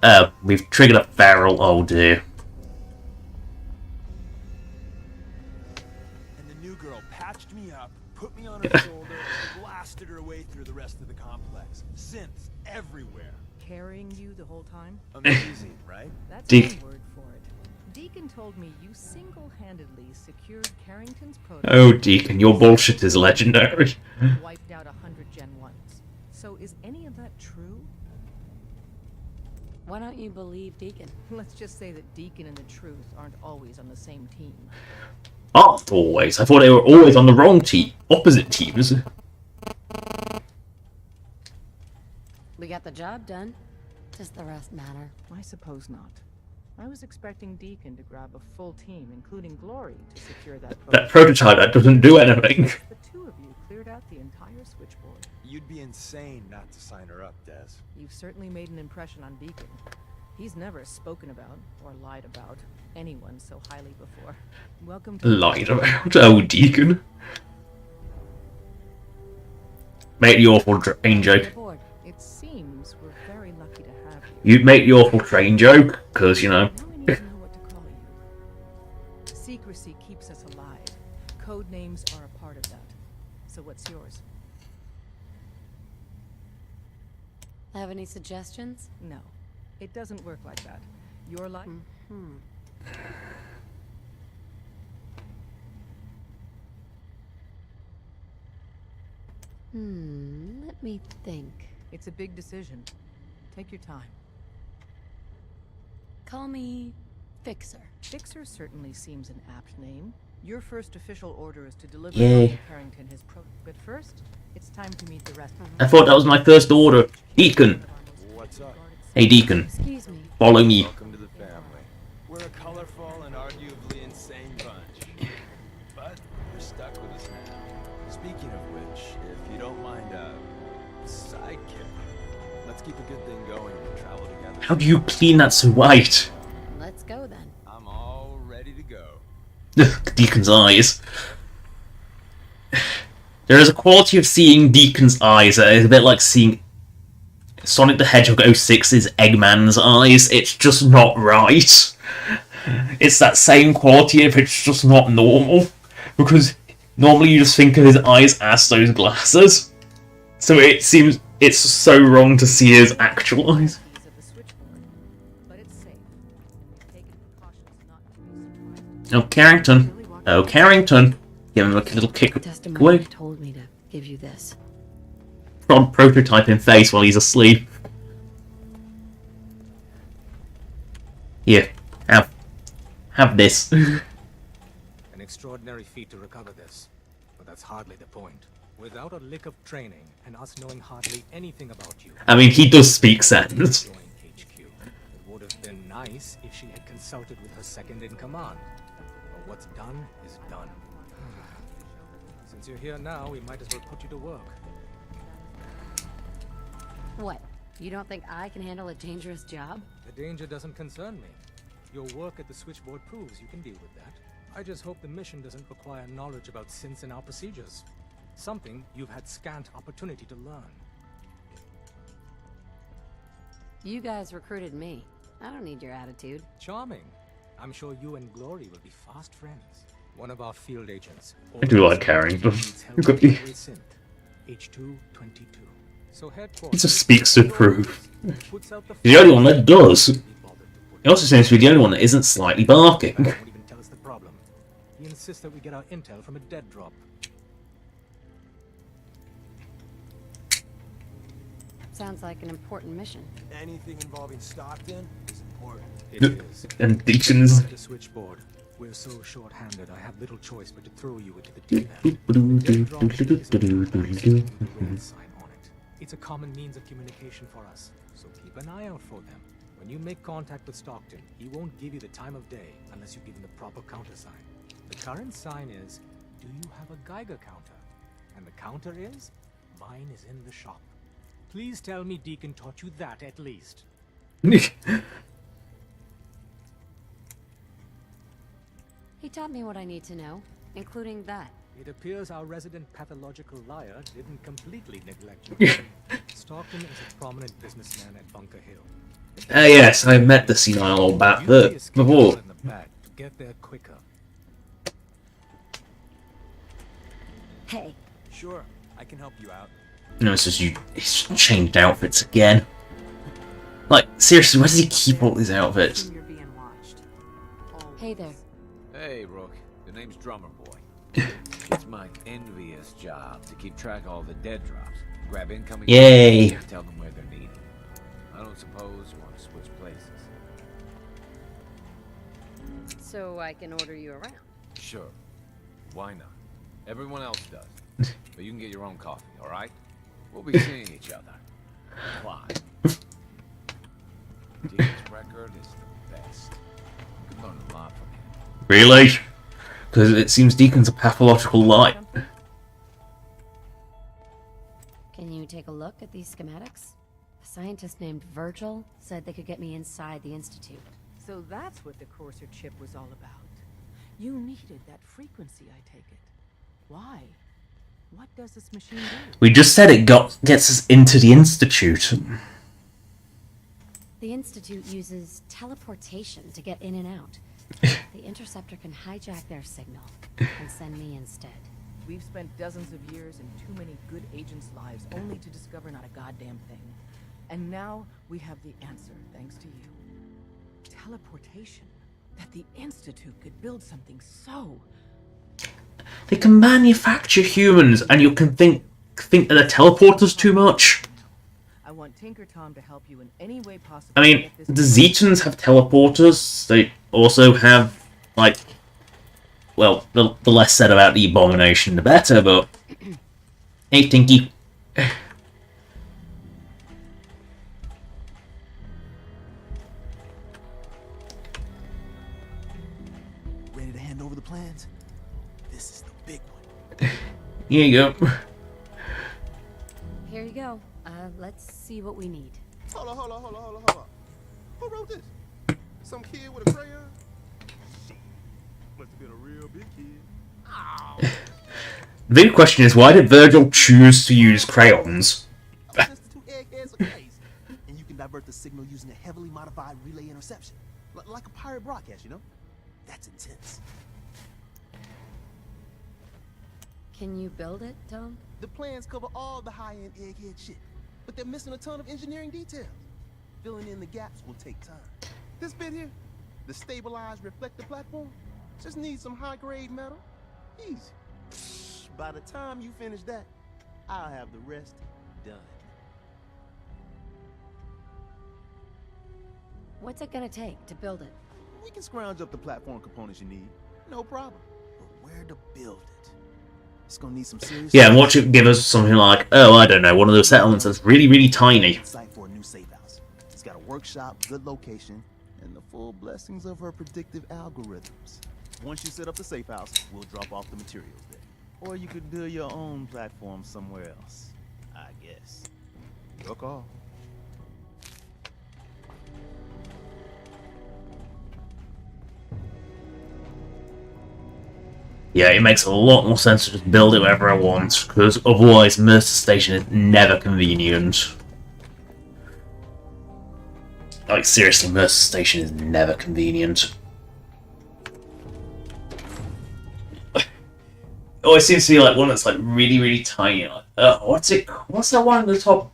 [SPEAKER 1] la. We've triggered a ferrule, oh dear.
[SPEAKER 7] And the new girl patched me up, put me on her shoulder, and blasted her way through the rest of the complex. Synths everywhere.
[SPEAKER 9] Carrying you the whole time?
[SPEAKER 7] Amazing, right?
[SPEAKER 9] That's
[SPEAKER 1] Deacon.
[SPEAKER 9] one word for it. Deacon told me you single-handedly secured Carrington's protocol.
[SPEAKER 1] Oh, Deacon, your bullshit is legendary.
[SPEAKER 9] Wiped out 100 Gen 1s. So is any of that true?
[SPEAKER 4] Why don't you believe Deacon?
[SPEAKER 9] Let's just say that Deacon and the Truth aren't always on the same team.
[SPEAKER 1] Aren't always. I thought they were always on the wrong team. Opposite teams.
[SPEAKER 4] We got the job done. Does the rest matter?
[SPEAKER 9] I suppose not. I was expecting Deacon to grab a full team, including Glory, to secure that protocol.
[SPEAKER 1] That prototype, that doesn't do anything.
[SPEAKER 9] The two of you cleared out the entire switchboard.
[SPEAKER 7] You'd be insane not to sign her up, Des.
[SPEAKER 9] You've certainly made an impression on Deacon. He's never spoken about, or lied about, anyone so highly before. Welcome to...
[SPEAKER 1] Lied about. Oh, Deacon. Make the awful train joke.
[SPEAKER 4] Aboard.
[SPEAKER 9] It seems we're very lucky to have you.
[SPEAKER 1] You'd make the awful train joke, because, you know.
[SPEAKER 9] Now we need to know what to call you. Secrecy keeps us alive. Code names are a part of that. So what's yours?
[SPEAKER 4] Have any suggestions?
[SPEAKER 9] No. It doesn't work like that. Your life...
[SPEAKER 4] Let me think.
[SPEAKER 9] It's a big decision. Take your time.
[SPEAKER 4] Call me Fixer.
[SPEAKER 9] Fixer certainly seems an apt name. Your first official order is to deliver
[SPEAKER 1] Yay.
[SPEAKER 9] Dr. Carrington his but first, it's time to meet the rest of
[SPEAKER 1] I thought that was my first order. Deacon.
[SPEAKER 7] What's up?
[SPEAKER 1] Hey, Deacon.
[SPEAKER 4] Excuse me.
[SPEAKER 1] Follow me.
[SPEAKER 7] Welcome to the family. We're a colorful and arguably insane bunch. But you're stuck with us now. Speaking of which, if you don't mind sidekick, let's keep a good thing going and travel together.
[SPEAKER 1] How do you clean that so white?
[SPEAKER 4] Let's go then.
[SPEAKER 7] I'm all ready to go.
[SPEAKER 1] Deacon's eyes. There is a quality of seeing Deacon's eyes that is a bit like seeing Sonic the Hedgehog 06's Eggman's eyes. It's just not right. It's that same quality if it's just not normal. Because normally you just think of his eyes as those glasses. So it seems it's so wrong to see his actual eyes.
[SPEAKER 9] keys of the switchboard. But it's safe. We've taken precautions not to be surprised.
[SPEAKER 1] Oh, Carrington. Oh, Carrington. Give him like a little kick
[SPEAKER 4] Testimony
[SPEAKER 1] away.
[SPEAKER 4] told me to give you this.
[SPEAKER 1] Prototype in face while he's asleep. Here, have this.
[SPEAKER 11] An extraordinary feat to recover this, but that's hardly the point. Without a lick of training and us knowing hardly anything about you.
[SPEAKER 1] I mean, he does speak sense.
[SPEAKER 11] Join HQ. It would have been nice if she had consulted with her second in command. But what's done is done. Since you're here now, we might as well put you to work.
[SPEAKER 4] What? You don't think I can handle a dangerous job?
[SPEAKER 11] The danger doesn't concern me. Your work at the switchboard proves you can deal with that. I just hope the mission doesn't require knowledge about synths and our procedures. Something you've had scant opportunity to learn.
[SPEAKER 4] You guys recruited me. I don't need your attitude.
[SPEAKER 11] Charming. I'm sure you and Glory will be fast friends. One of our field agents.
[SPEAKER 1] I do like carrying them.
[SPEAKER 11] H222. So
[SPEAKER 1] He just speaks to prove. He's the only one that does. He also seems to be the only one that isn't slightly barking.
[SPEAKER 11] Won't even tell us the problem. He insists that we get our intel from a dead drop.
[SPEAKER 4] Sounds like an important mission.
[SPEAKER 7] Anything involving Stockton is important.
[SPEAKER 11] It is.
[SPEAKER 1] And Deacon's.
[SPEAKER 11] The switchboard. We're so short-handed, I have little choice but to throw you into the deep end. The dead drop is a sign on it. It's a common means of communication for us, so keep an eye out for them. When you make contact with Stockton, he won't give you the time of day unless you give him the proper countersign. The current sign is, do you have a Geiger counter? And the counter is, mine is in the shop. Please tell me Deacon taught you that at least.
[SPEAKER 4] He taught me what I need to know, including that.
[SPEAKER 11] It appears our resident pathological liar didn't completely neglect you. Stockton is a prominent businessman at Bunker Hill.
[SPEAKER 1] Yes, I met the senile old bat before.
[SPEAKER 11] Get there quicker.
[SPEAKER 4] Hey.
[SPEAKER 7] Sure, I can help you out.
[SPEAKER 1] Notices he's changed outfits again. Like, seriously, where does he keep all these outfits?
[SPEAKER 4] Hey there.
[SPEAKER 12] Hey, Rook. The name's Drummer Boy. It's my envious job to keep track of all the dead drops. Grab incoming.
[SPEAKER 1] Yay!
[SPEAKER 12] And tell them where they're needed. I don't suppose you want to switch places.
[SPEAKER 4] So I can order you around.
[SPEAKER 12] Sure. Why not? Everyone else does. But you can get your own coffee, alright? We'll be seeing each other. Clyde. Deacon's record is the best. You can learn a lot from him.
[SPEAKER 1] Really? Because it seems Deacon's a pathological liar.
[SPEAKER 4] Can you take a look at these schematics? A scientist named Virgil said they could get me inside the Institute.
[SPEAKER 9] So that's what the courser chip was all about. You needed that frequency, I take it. Why? What does this machine do?
[SPEAKER 1] We just said it gets us into the Institute.
[SPEAKER 4] The Institute uses teleportation to get in and out. The Interceptor can hijack their signal and send me instead.
[SPEAKER 9] We've spent dozens of years and too many good agents' lives only to discover not a goddamn thing. And now we have the answer, thanks to you. Teleportation. That the Institute could build something so...
[SPEAKER 1] They can manufacture humans, and you can think that they're teleporters too much.
[SPEAKER 9] I want Tinker Tom to help you in any way possible.
[SPEAKER 1] I mean, the Zetans have teleporters. They also have, like, well, the less said about the Abomination, the better, but... Hey, Tinky.
[SPEAKER 7] Ready to hand over the plans? This is the big one.
[SPEAKER 1] Here you go.
[SPEAKER 4] Here you go. Let's see what we need.
[SPEAKER 13] Hold on. Who wrote this? Some kid with a crayon? Shit. Must have been a real big kid. Ow.
[SPEAKER 1] The big question is, why did Virgil choose to use crayons?
[SPEAKER 7] Institute eggheads are crazy. And you can divert the signal using a heavily modified relay interception. Like a pirate broadcast, you know? That's intense.
[SPEAKER 4] Can you build it, Tom?
[SPEAKER 7] The plans cover all the high-end egghead shit, but they're missing a ton of engineering details. Filling in the gaps will take time. This bit here, the stabilized reflector platform, just needs some high-grade metal. Easy.
[SPEAKER 13] by the time you finish that, I'll have the rest done.
[SPEAKER 4] What's it gonna take to build it?
[SPEAKER 13] We can scrounge up the platform components you need. No problem. But where to build it? It's gonna need some serious...
[SPEAKER 1] Yeah, and watch it give us something like, oh, I don't know, one of those settlements that's really, really tiny.
[SPEAKER 13] Site for a new safe house. It's got a workshop, good location, and the full blessings of her predictive algorithms. Once you set up the safe house, we'll drop off the materials there. Or you could build your own platform somewhere else, I guess. Your call.
[SPEAKER 1] Yeah, it makes a lot more sense to just build it wherever I want, because otherwise Mercer Station is never convenient. Like, seriously, Mercer Station is never convenient. It always seems to be like one that's like really, really tiny. Like, what's that one at the top?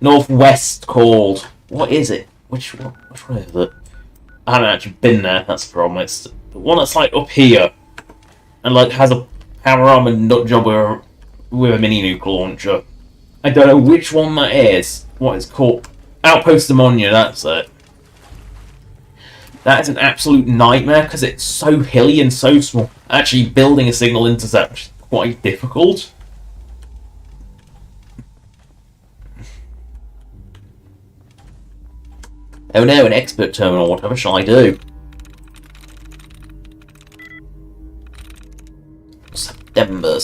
[SPEAKER 1] Northwest called. What is it? Which one is it? I haven't actually been there, that's the problem. It's the one that's like up here and like has a power armored nut job with a mini nuke launcher. I don't know which one that is. What it's called. Outpost Ammonia, that's it. That is an absolute nightmare because it's so hilly and so small. Actually building a signal intercept is quite difficult. Oh no, an expert terminal, whatever shall I do? September.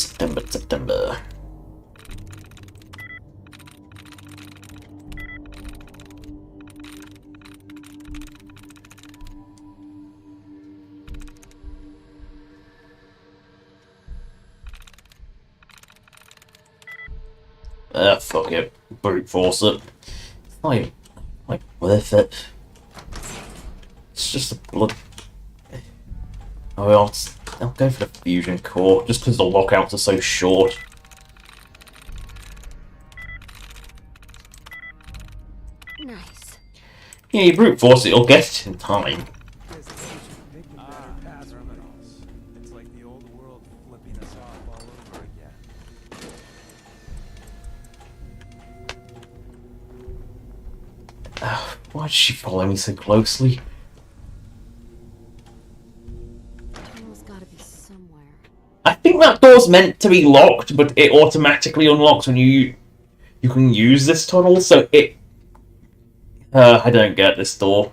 [SPEAKER 1] Fuck it. Brute force it. It's like worth it. It's just a blood. Oh well, I'll go for the fusion core just because the lockouts are so short.
[SPEAKER 4] Nice.
[SPEAKER 1] Yeah, you brute force it, you'll get it in time.
[SPEAKER 5] It's like the old world flipping us off all over again.
[SPEAKER 1] Why did she follow me so closely?
[SPEAKER 4] Tunnel's gotta be somewhere.
[SPEAKER 1] I think that door's meant to be locked, but it automatically unlocks when you can use this tunnel, so it... I don't get this door.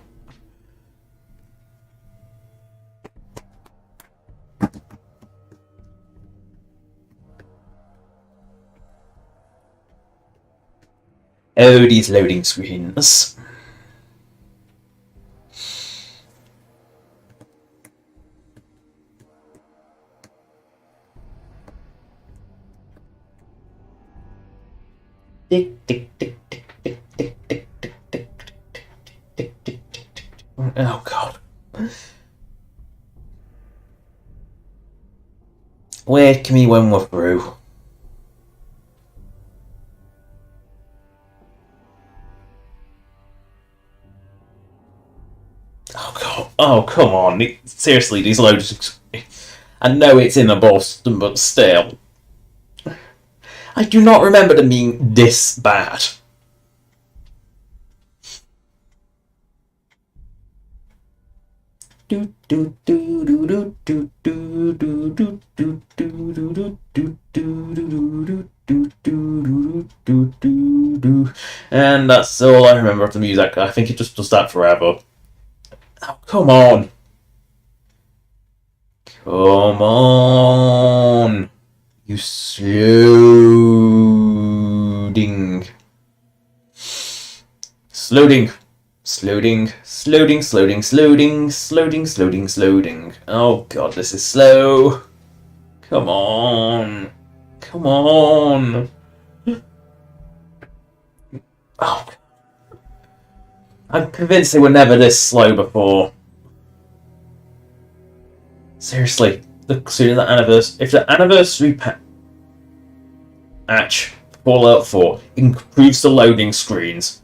[SPEAKER 1] Oh, these loading screens. Tick, tick, tick, tick, tick, tick, tick, tick, tick, tick, tick, tick, tick. Oh god. Wake me when we're through. Oh god. Oh come on. Seriously, these loads. I know it's in a Boston, but still. I do not remember them being this bad. And that's all I remember of the music. I think it just does that forever. Oh, come on. Come on. You slowing. Slowing. Slowing. Oh god, this is slow. Come on. Come on. Oh. I'm convinced they were never this slow before. Seriously, the sooner the anniversary, if the anniversary patch Fallout 4 improves the loading screens,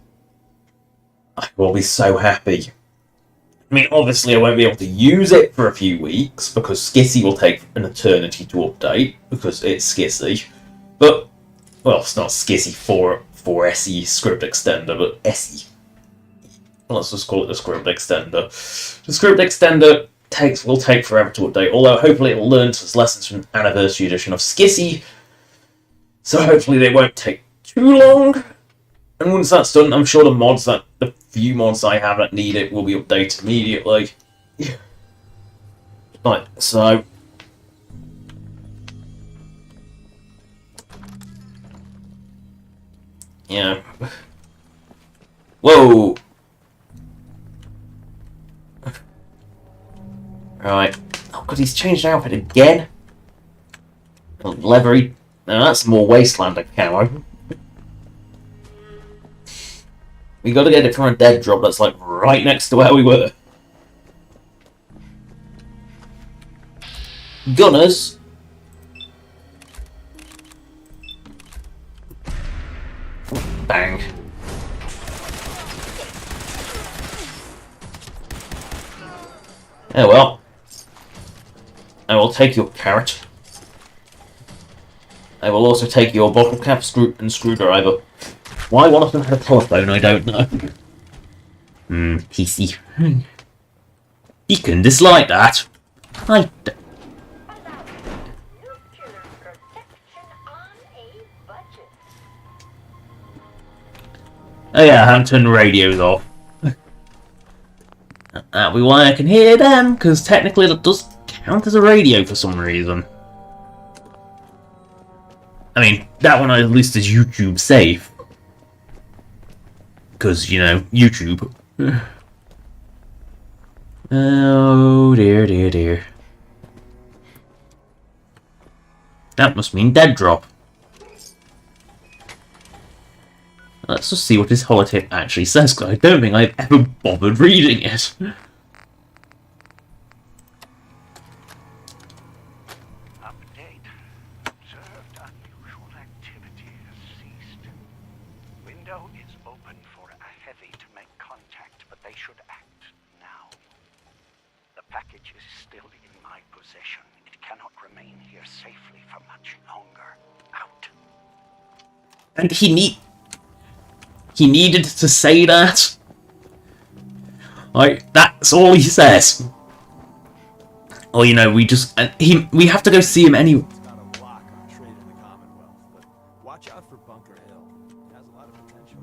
[SPEAKER 1] I will be so happy. I mean, obviously I won't be able to use it for a few weeks, because Skissy will take an eternity to update, because it's Skissy. But, well, it's not Skissy for SE script extender, but SE. Let's just call it the script extender. The script extender will take forever to update, although hopefully it'll learn its lessons from Anniversary Edition of Skissy, so hopefully they won't take too long. And once that's done, I'm sure the few mods I have that need it will be updated immediately. Right, so... yeah. Whoa! Right. Oh god, he's changed outfit again? Leathery. Now that's more Wastelander camo. We gotta get it from a dead drop that's like right next to where we were. Gunners. Bang. Oh well. I will take your carrot. I will also take your bottle cap, and screwdriver. Why one of them had a telephone, I don't know. PC. You can dislike that. I d Oh yeah, I haven't turned the radios off. That'll be why I can hear them, because technically that does count as a radio for some reason. I mean, that one at least is YouTube safe. Because, you know, YouTube. Oh dear, dear, dear. That must mean dead drop. Let's just see what this holotape actually says, because I don't think I've ever bothered reading it.
[SPEAKER 14] Update. Observed unusual activity has ceased. Window is open for a heavy to make contact, but they should act now. The package is still in my possession. It cannot remain here safely for much longer. Out.
[SPEAKER 1] And he needed to say that. Like, that's all he says. Or, you know, we have to go see him anyway.
[SPEAKER 7] Watch out for Bunker Hill. It has a lot of potential.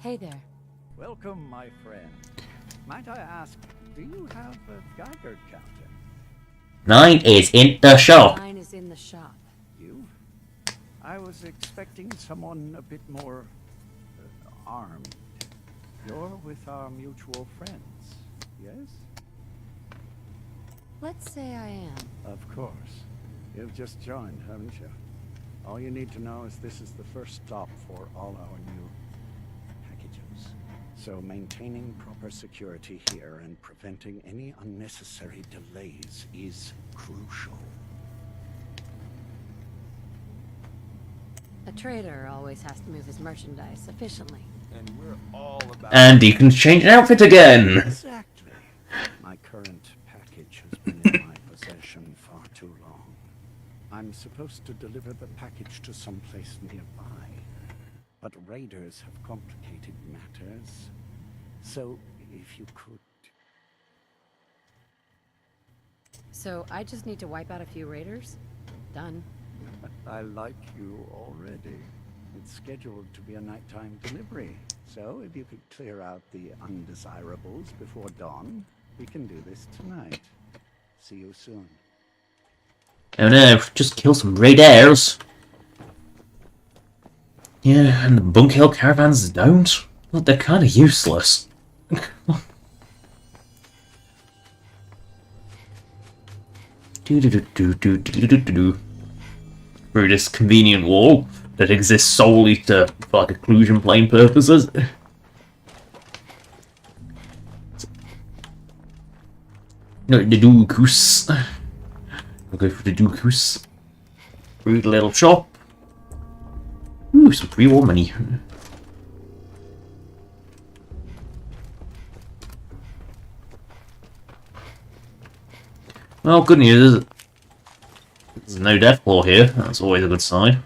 [SPEAKER 4] Hey there.
[SPEAKER 14] Welcome, my friend. Might I ask, do you have a Geiger counter?
[SPEAKER 1] 9 is in the shop.
[SPEAKER 4] 9 is in the shop.
[SPEAKER 14] You? I was expecting someone a bit more armed. You're with our mutual friends, yes?
[SPEAKER 4] Let's say I am.
[SPEAKER 14] Of course. You've just joined, haven't you? All you need to know is this is the first stop for all our new packages. So maintaining proper security here and preventing any unnecessary delays is crucial.
[SPEAKER 4] A trader always has to move his merchandise efficiently.
[SPEAKER 7] And we're all about...
[SPEAKER 1] And you can change an outfit again.
[SPEAKER 14] Exactly. My current package has been in my possession far too long. I'm supposed to deliver the package to someplace nearby, but raiders have complicated matters. So, if you could...
[SPEAKER 4] So I just need to wipe out a few raiders? Done.
[SPEAKER 14] I like you already. It's scheduled to be a nighttime delivery. So, if you could clear out the undesirables before dawn, we can do this tonight. See you soon.
[SPEAKER 1] Oh no, just kill some raiders. Yeah, and the Bunker Hill caravans don't. Well, they're kind of useless. Through this convenient wall that exists solely for like occlusion plane purposes. No, the Dukus. I'll go for the Dukus. Rude little shop. Ooh, some pre-war money. Well, good news is there's no death claw here. That's always a good sign.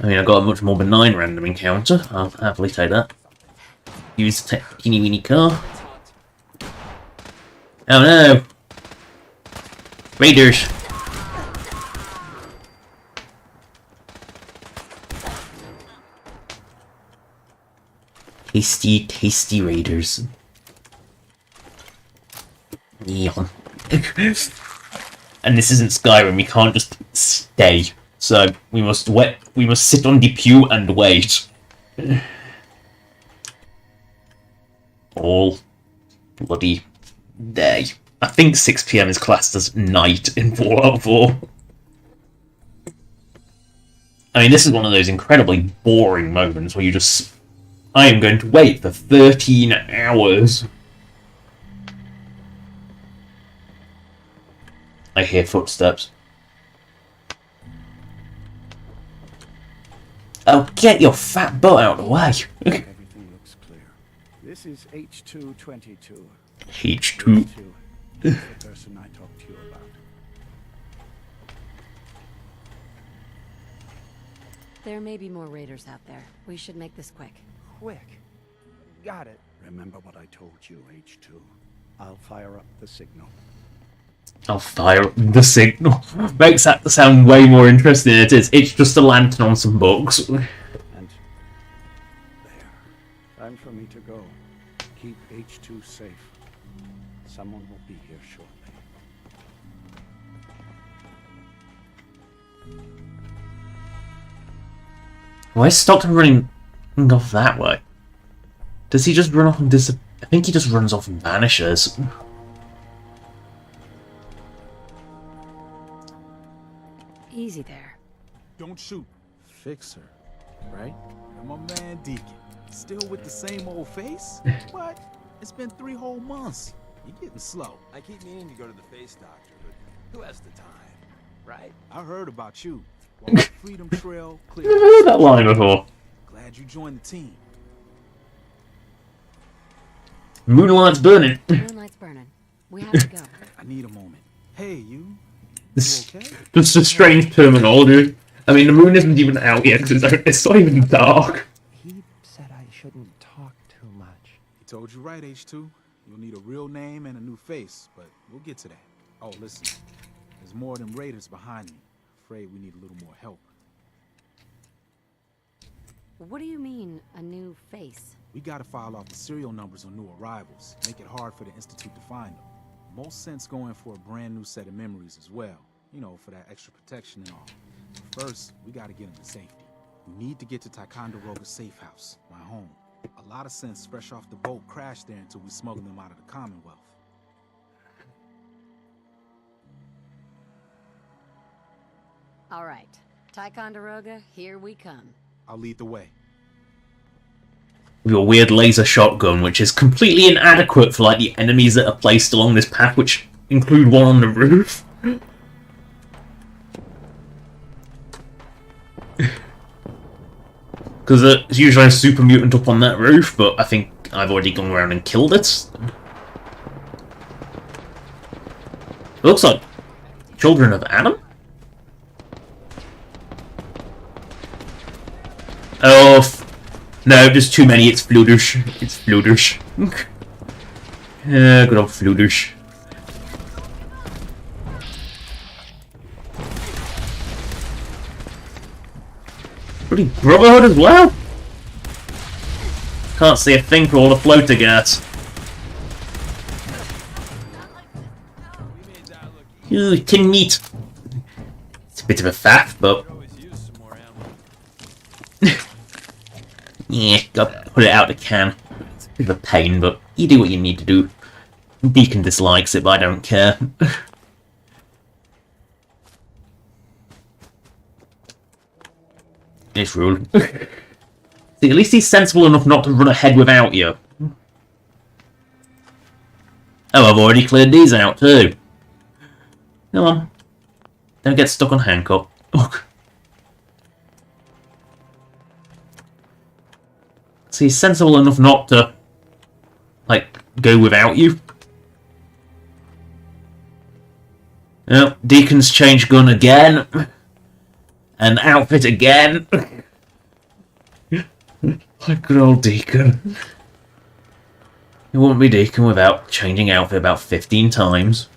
[SPEAKER 1] I mean, I got a much more benign random encounter. I'll happily take that. Use the teeny weeny car. Oh no! Raiders! Tasty, tasty raiders. Yeah. And this isn't Skyrim, we can't just stay. So we must sit on the pew and wait. All bloody day. I think 6 PM is classed as night in Fallout 4. I mean, this is one of those incredibly boring moments where you just... I am going to wait for 13 hours. I hear footsteps. Oh, get your fat butt out of the way.
[SPEAKER 14] Everything looks clear. This is H222.
[SPEAKER 1] H2.
[SPEAKER 14] He's the person I talked to you about.
[SPEAKER 4] There may be more raiders out there. We should make this quick.
[SPEAKER 14] Quick. Got it. Remember what I told you, H2. I'll fire up the signal.
[SPEAKER 1] I'll fire up the signal. Makes that sound way more interesting than it is. It's just a lantern on some books.
[SPEAKER 14] And there. Time for me to go. Keep H2 safe. Someone will be here shortly.
[SPEAKER 1] Why is Stockton running off that way? Does he just run off and I think he just runs off and vanishes.
[SPEAKER 4] Easy there.
[SPEAKER 13] Don't shoot. Fixer, right? And my man Deacon. Still with the same old face? What? It's been 3 whole months. You're getting slow.
[SPEAKER 7] I keep meaning to go to the face doctor, but who has the time, right?
[SPEAKER 13] I heard about you. While the Freedom Trail clear.
[SPEAKER 1] I've heard that line before.
[SPEAKER 13] Glad you joined the team.
[SPEAKER 1] Moonlight's burning.
[SPEAKER 4] Moonlight's burning. We have to go.
[SPEAKER 13] I need a moment. Hey, you.
[SPEAKER 1] This
[SPEAKER 13] okay?
[SPEAKER 1] is a strange terminology. I mean, the moon isn't even out yet because it's not even dark.
[SPEAKER 14] He said I shouldn't talk too much.
[SPEAKER 13] He told you right, H2. You'll need a real name and a new face, but we'll get to that. Oh, listen. There's more than raiders behind me. Afraid we need a little more help.
[SPEAKER 4] What do you mean, a new face?
[SPEAKER 13] We gotta file off the serial numbers on new arrivals. Make it hard for the Institute to find them. Most sense going for a brand new set of memories as well. You know, for that extra protection and all. First, we gotta get them to safety. We need to get to Ticonderoga's safe house, my home. A lot of sense fresh off the boat crashed there until we smuggled them out of the Commonwealth.
[SPEAKER 4] All right. Ticonderoga, here we come.
[SPEAKER 13] I'll lead the way.
[SPEAKER 1] Your weird laser shotgun, which is completely inadequate for like the enemies that are placed along this path, which include one on the roof. Because there's usually a super mutant up on that roof, but I think I've already gone around and killed it. It looks like children of Adam? Oh, no, there's too many. It's Fluders. It's Fluders. Good old Fluders. Pretty Brotherhood as well? Can't see a thing for all the floater gas. Ooh, tin meat. It's a bit of a faff, but... yeah, gotta put it out the can. It's a bit of a pain, but you do what you need to do. Deacon dislikes it, but I don't care. It's rule. See, at least he's sensible enough not to run ahead without you. Oh, I've already cleared these out too. Come on. Don't get stuck on Hancock. So he's sensible enough not to, like, go without you. Yep, Deacon's changed gun again. And outfit again. Like good old Deacon. It wouldn't be Deacon without changing outfit about 15 times.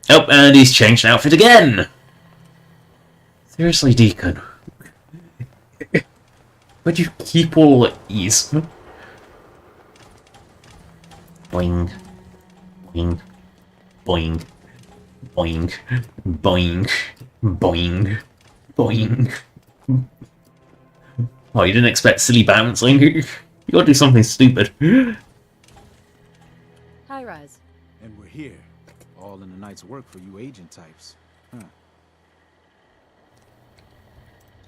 [SPEAKER 1] Oh, and he's changed outfit again! Seriously, Deacon. Where'd you keep all these? Boing. Boing. Boing. Boing. Boing. Boing. Boing. Oh, you didn't expect silly bouncing? You gotta do something stupid.
[SPEAKER 4] Hi, Rise.
[SPEAKER 5] And we're here. All in the night's work for you agent types. Huh.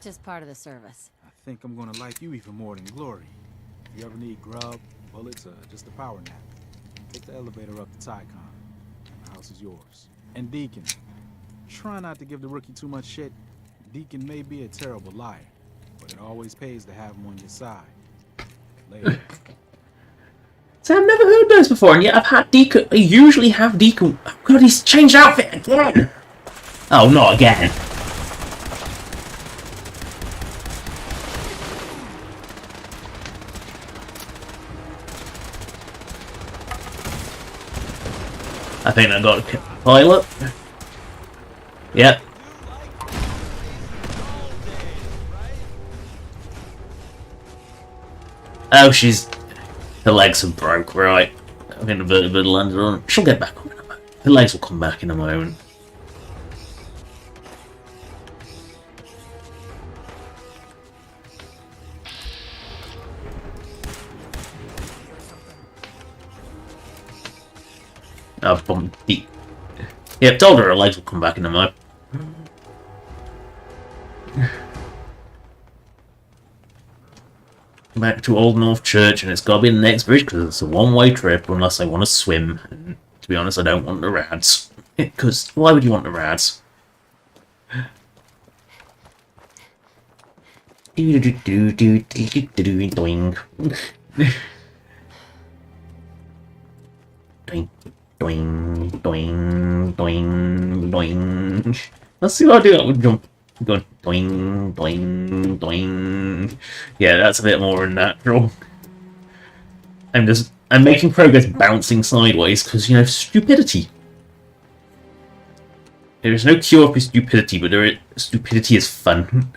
[SPEAKER 4] Just part of the service.
[SPEAKER 5] I think I'm gonna like you even more than Glory. If you ever need grub, bullets, or just a power nap, take the elevator up to Tycon. The house is yours. And Deacon, try not to give the rookie too much shit. Deacon may be a terrible liar, but it always pays to have him on your side. Later.
[SPEAKER 1] See, I've never heard those before, and yet I've had Deacon. I usually have Deacon. Oh god, he's changed outfit again! Oh, not again. I think I got a pilot. Yep. Oh, her legs are broke, right? I think the vertebra landed on. She'll get back on in a moment. Her legs will come back in a moment. I've bumped deep. Yep, told her legs will come back in a moment. Back to Old North Church, and it's got to be the next bridge because it's a one-way trip unless I want to swim. And to be honest, I don't want the rads. Because why would you want the rads? Doing. Doing. Doing, doing, doing, doing. Let's see what I do that with jump. Going doing, doing, doing. Yeah, that's a bit more natural. I'm making progress bouncing sideways because, you know, stupidity. There is no cure for stupidity, but stupidity is fun.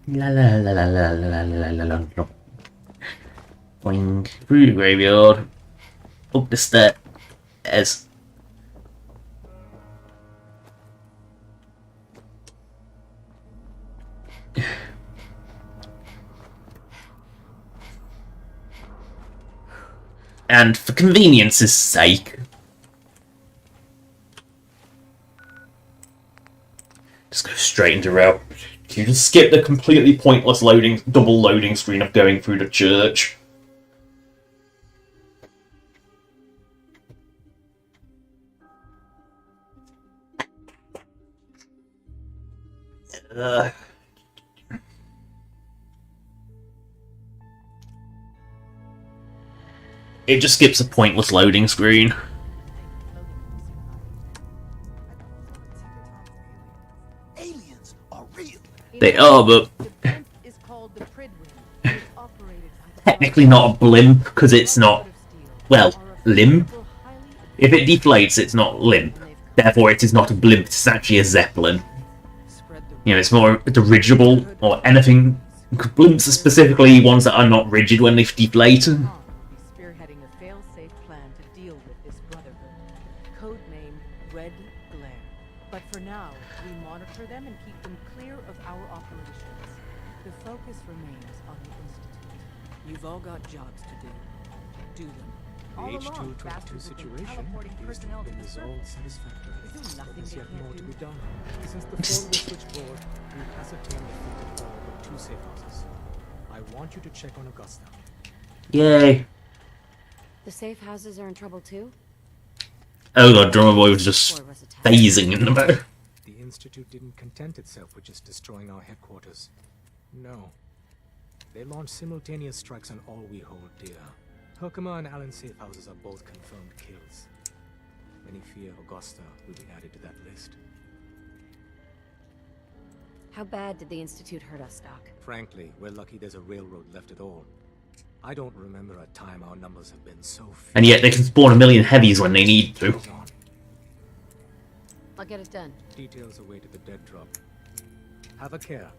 [SPEAKER 1] La la la la la la la la la la. Boing. Through the graveyard. Up the stairs. And for convenience's sake, just go straight into route. You just skip the completely pointless double loading screen of going through the church. It just skips a pointless loading screen.
[SPEAKER 13] Aliens are real.
[SPEAKER 1] They are, but technically not a blimp because it's not, well, limp. If it deflates, it's not limp. Therefore, it is not a blimp. It's actually a zeppelin. You know, it's more dirigible or anything. Blimps are specifically ones that are not rigid when they deflate.
[SPEAKER 9] Spearheading a fail-safe plan to deal with this brotherhood. Codename Red Glare. But for now, we monitor them and keep them clear of our operations. The focus remains on the Institute. You've all got jobs to do. Do them.
[SPEAKER 11] The H222 situation appears to have been resolved satisfactorily, but there's yet more to be done. Since the four-way switchboard, we've ascertained the fate of all but 2 safe houses. I want you to check on Augusta.
[SPEAKER 1] Yay.
[SPEAKER 4] The safe houses are in trouble too?
[SPEAKER 1] Oh god, Drummer Boy was just phasing in the boat.
[SPEAKER 11] The Institute didn't content itself with just destroying our headquarters. No. They launched simultaneous strikes on all we hold dear. Herkimer and Allen's safe houses are both confirmed kills. Many fear Augusta will be added to that list.
[SPEAKER 4] How bad did the Institute hurt us, Doc?
[SPEAKER 11] Frankly, we're lucky there's a railroad left at all. I don't remember a time our numbers have been so few.
[SPEAKER 1] And yet they can spawn a million heavies when they need to.
[SPEAKER 4] I'll get it done.
[SPEAKER 11] Details await at the dead drop. Have a care.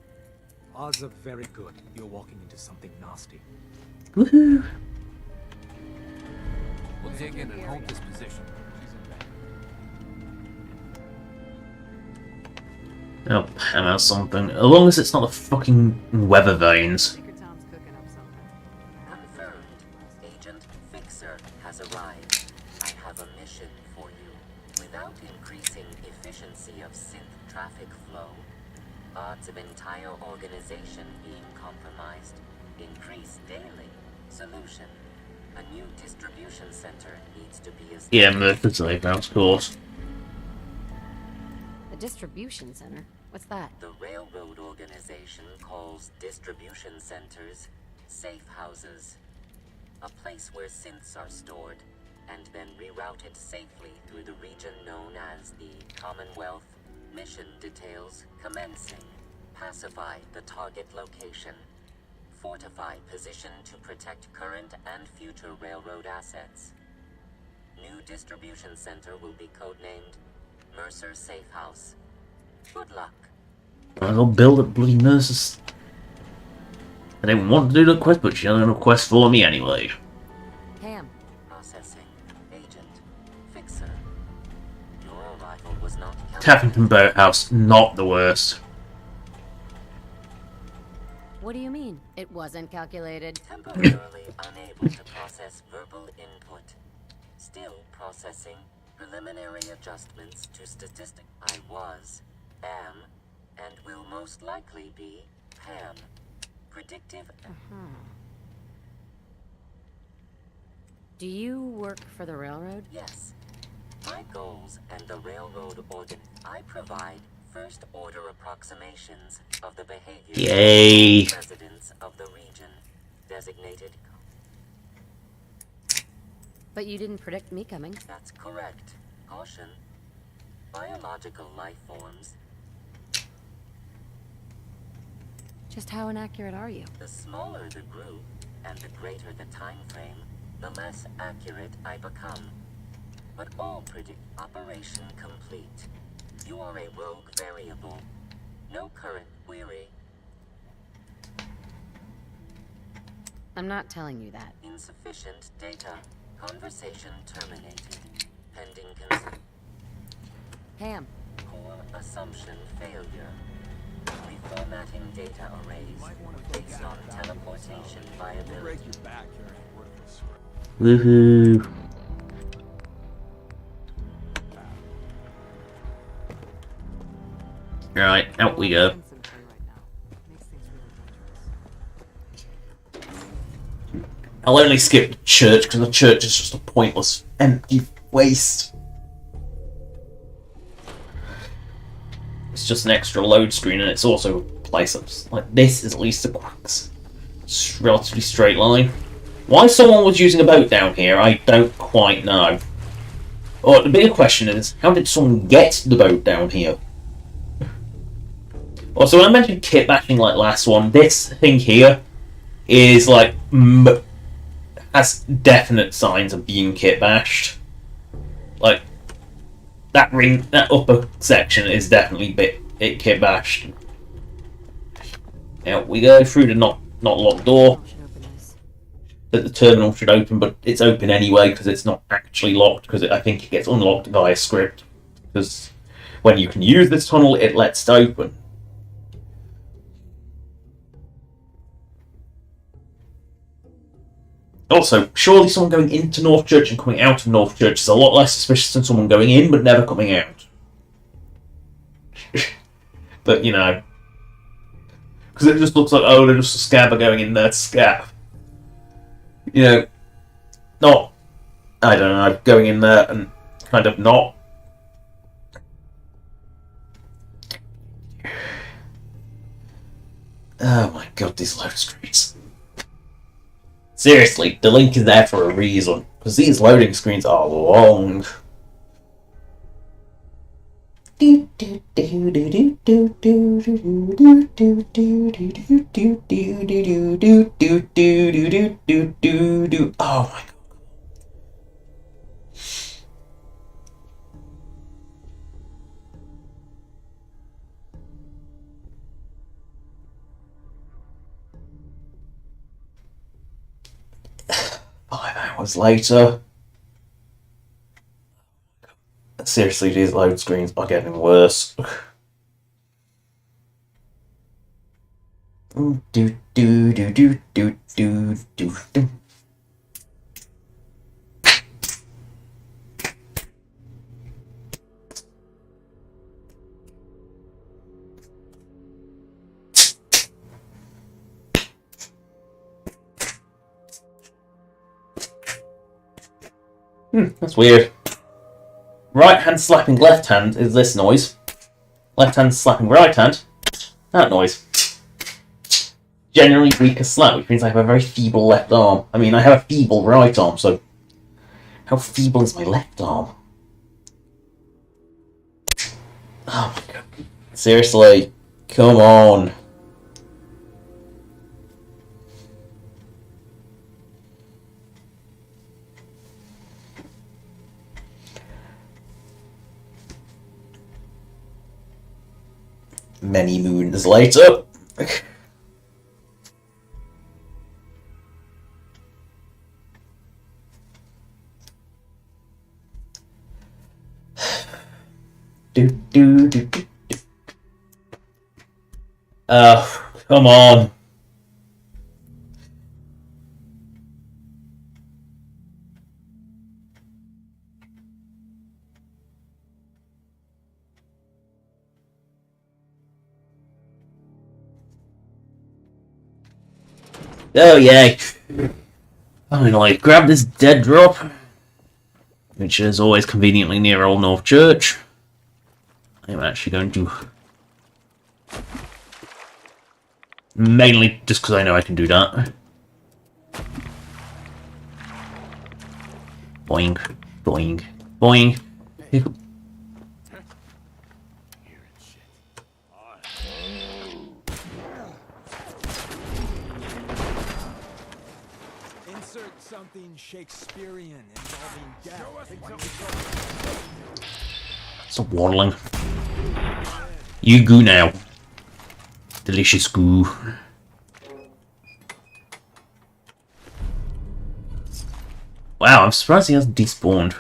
[SPEAKER 11] Odds are very good you're walking into something nasty.
[SPEAKER 1] Woohoo!
[SPEAKER 12] We'll dig in and hold this position.
[SPEAKER 1] Oh, hammer something. As long as it's not the fucking weather vanes.
[SPEAKER 10] Confirmed. Agent Fixer has arrived. I have a mission for you. Without increasing efficiency of synth traffic flow, odds of entire organization being compromised increase daily. Solution. A new distribution center needs to be established.
[SPEAKER 1] Yeah, Murphy's Safe House, of course.
[SPEAKER 4] The distribution center? What's that?
[SPEAKER 10] The railroad organization calls distribution centers safe houses. A place where synths are stored and then rerouted safely through the region known as the Commonwealth. Mission details commencing. Pacify the target location. Fortify position to protect current and future railroad assets. New distribution center will be codenamed Mercer Safe House. Good luck.
[SPEAKER 1] I'll build a bloody nurses. I didn't want to do the quest, but she had a quest for me anyway.
[SPEAKER 4] Pam.
[SPEAKER 10] Processing. Agent. Fixer. Your arrival was not
[SPEAKER 1] Taffington Boathouse, not the worst.
[SPEAKER 4] What do you mean? It wasn't calculated.
[SPEAKER 10] Temporarily unable to process verbal input. Still processing preliminary adjustments to statistic. I was, am, and will most likely be Pam. Predictive.
[SPEAKER 4] Do you work for the railroad?
[SPEAKER 10] Yes. My goals and the railroad organ. I provide first-order approximations of the behavior
[SPEAKER 1] Yay.
[SPEAKER 10] of residents of the region. Designated.
[SPEAKER 4] But you didn't predict me coming.
[SPEAKER 10] That's correct. Caution. Biological life forms.
[SPEAKER 4] Just how inaccurate are you?
[SPEAKER 10] The smaller the group, and the greater the time frame, the less accurate I become. But all predict. Operation complete. You are a rogue variable. No current query.
[SPEAKER 4] I'm not telling you that.
[SPEAKER 10] Insufficient data. Conversation terminated. Pending consent.
[SPEAKER 4] Pam.
[SPEAKER 10] Core assumption failure. Reformatting data arrays based on teleportation viability.
[SPEAKER 1] Woohoo. Right, out we go. I'll only skip the church because the church is just a pointless, empty waste. It's just an extra load screen, and it's also a place that's like this is at least a relatively straight line. Why someone was using a boat down here, I don't quite know. Or the bigger question is, how did someone get the boat down here? Also, when I mentioned kit bashing like last one, this thing here is like has definite signs of being kit bashed. Like that ring, that upper section is definitely it kit bashed. Now we go through the not locked door. That the terminal should open, but it's open anyway because it's not actually locked. Because I think it gets unlocked via script. Because when you can use this tunnel, it lets it open. Also, surely someone going into North Church and coming out of North Church is a lot less suspicious than someone going in but never coming out. But, you know. Because it just looks like, oh, they're just a scabber going in there to scab. You know, not, I don't know, going in there and kind of not. Oh my god, these load screens. Seriously, the link is there for a reason, because these loading screens are long. Oh my god. $5 later. Seriously, these load screens are getting worse. That's weird. Right hand slapping left hand is this noise. Left hand slapping right hand, that noise. Generally weaker slap, which means I have a very feeble left arm. I mean, I have a feeble right arm, so how feeble is my left arm? Oh my god. Seriously, come on. Many moons later. Come on. Oh yay. Finally, grab this dead drop, which is always conveniently near Old North Church. I'm actually going to... Mainly just because I know I can do that. Boing, boing, boing.
[SPEAKER 5] Insert something Shakespearean involving death.
[SPEAKER 1] Stop waddling. You goo now. Delicious goo. Wow, I'm surprised he hasn't despawned.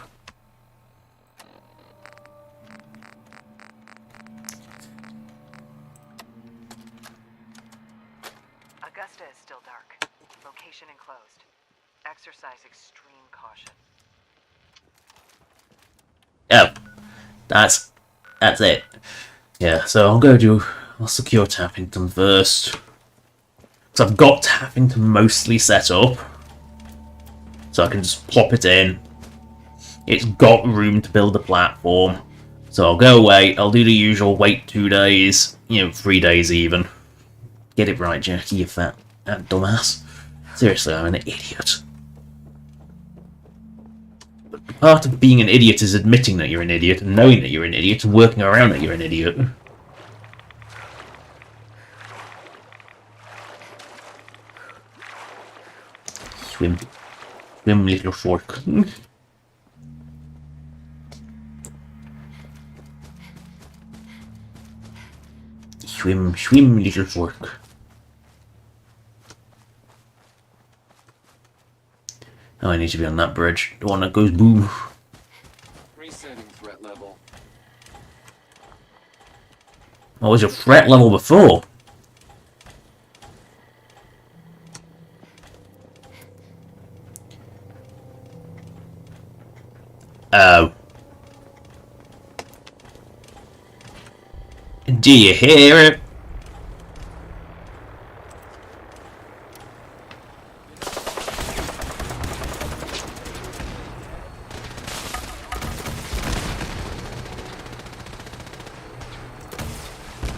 [SPEAKER 9] Augusta is still dark. Location enclosed. Exercise extreme caution.
[SPEAKER 1] Oh, that's it. Yeah, so I'll secure Tappington first. So I've got Tappington mostly set up. So I can just plop it in. It's got room to build a platform. So I'll go away, I'll do the usual wait 2 days, 3 days even. Get it right, Jackie, you fat dumbass. Seriously, I'm an idiot. Part of being an idiot is admitting that you're an idiot, and knowing that you're an idiot, and working around that you're an idiot. Swim. Swim, little fork. Swim, swim, little fork. Oh, I need to be on that bridge. The one that goes boom.
[SPEAKER 3] Resetting threat level.
[SPEAKER 1] What was your threat level before? Oh. Do you hear it?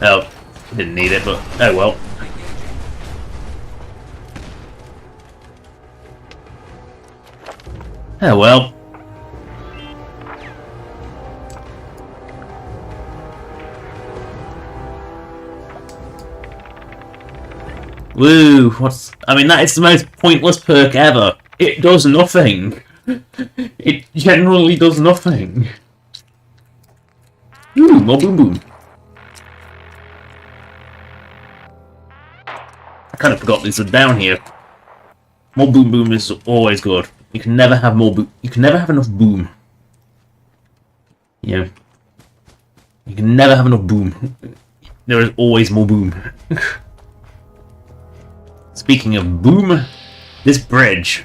[SPEAKER 1] Oh, didn't need it, but oh well. Oh well. Woo, I mean, that is the most pointless perk ever. It does nothing. It generally does nothing. Ooh, more boom boom. I kind of forgot these are down here. More boom boom is always good. You can never have more boom. You can never have enough boom. You know. You can never have enough boom. There is always more boom. Speaking of boom, this bridge,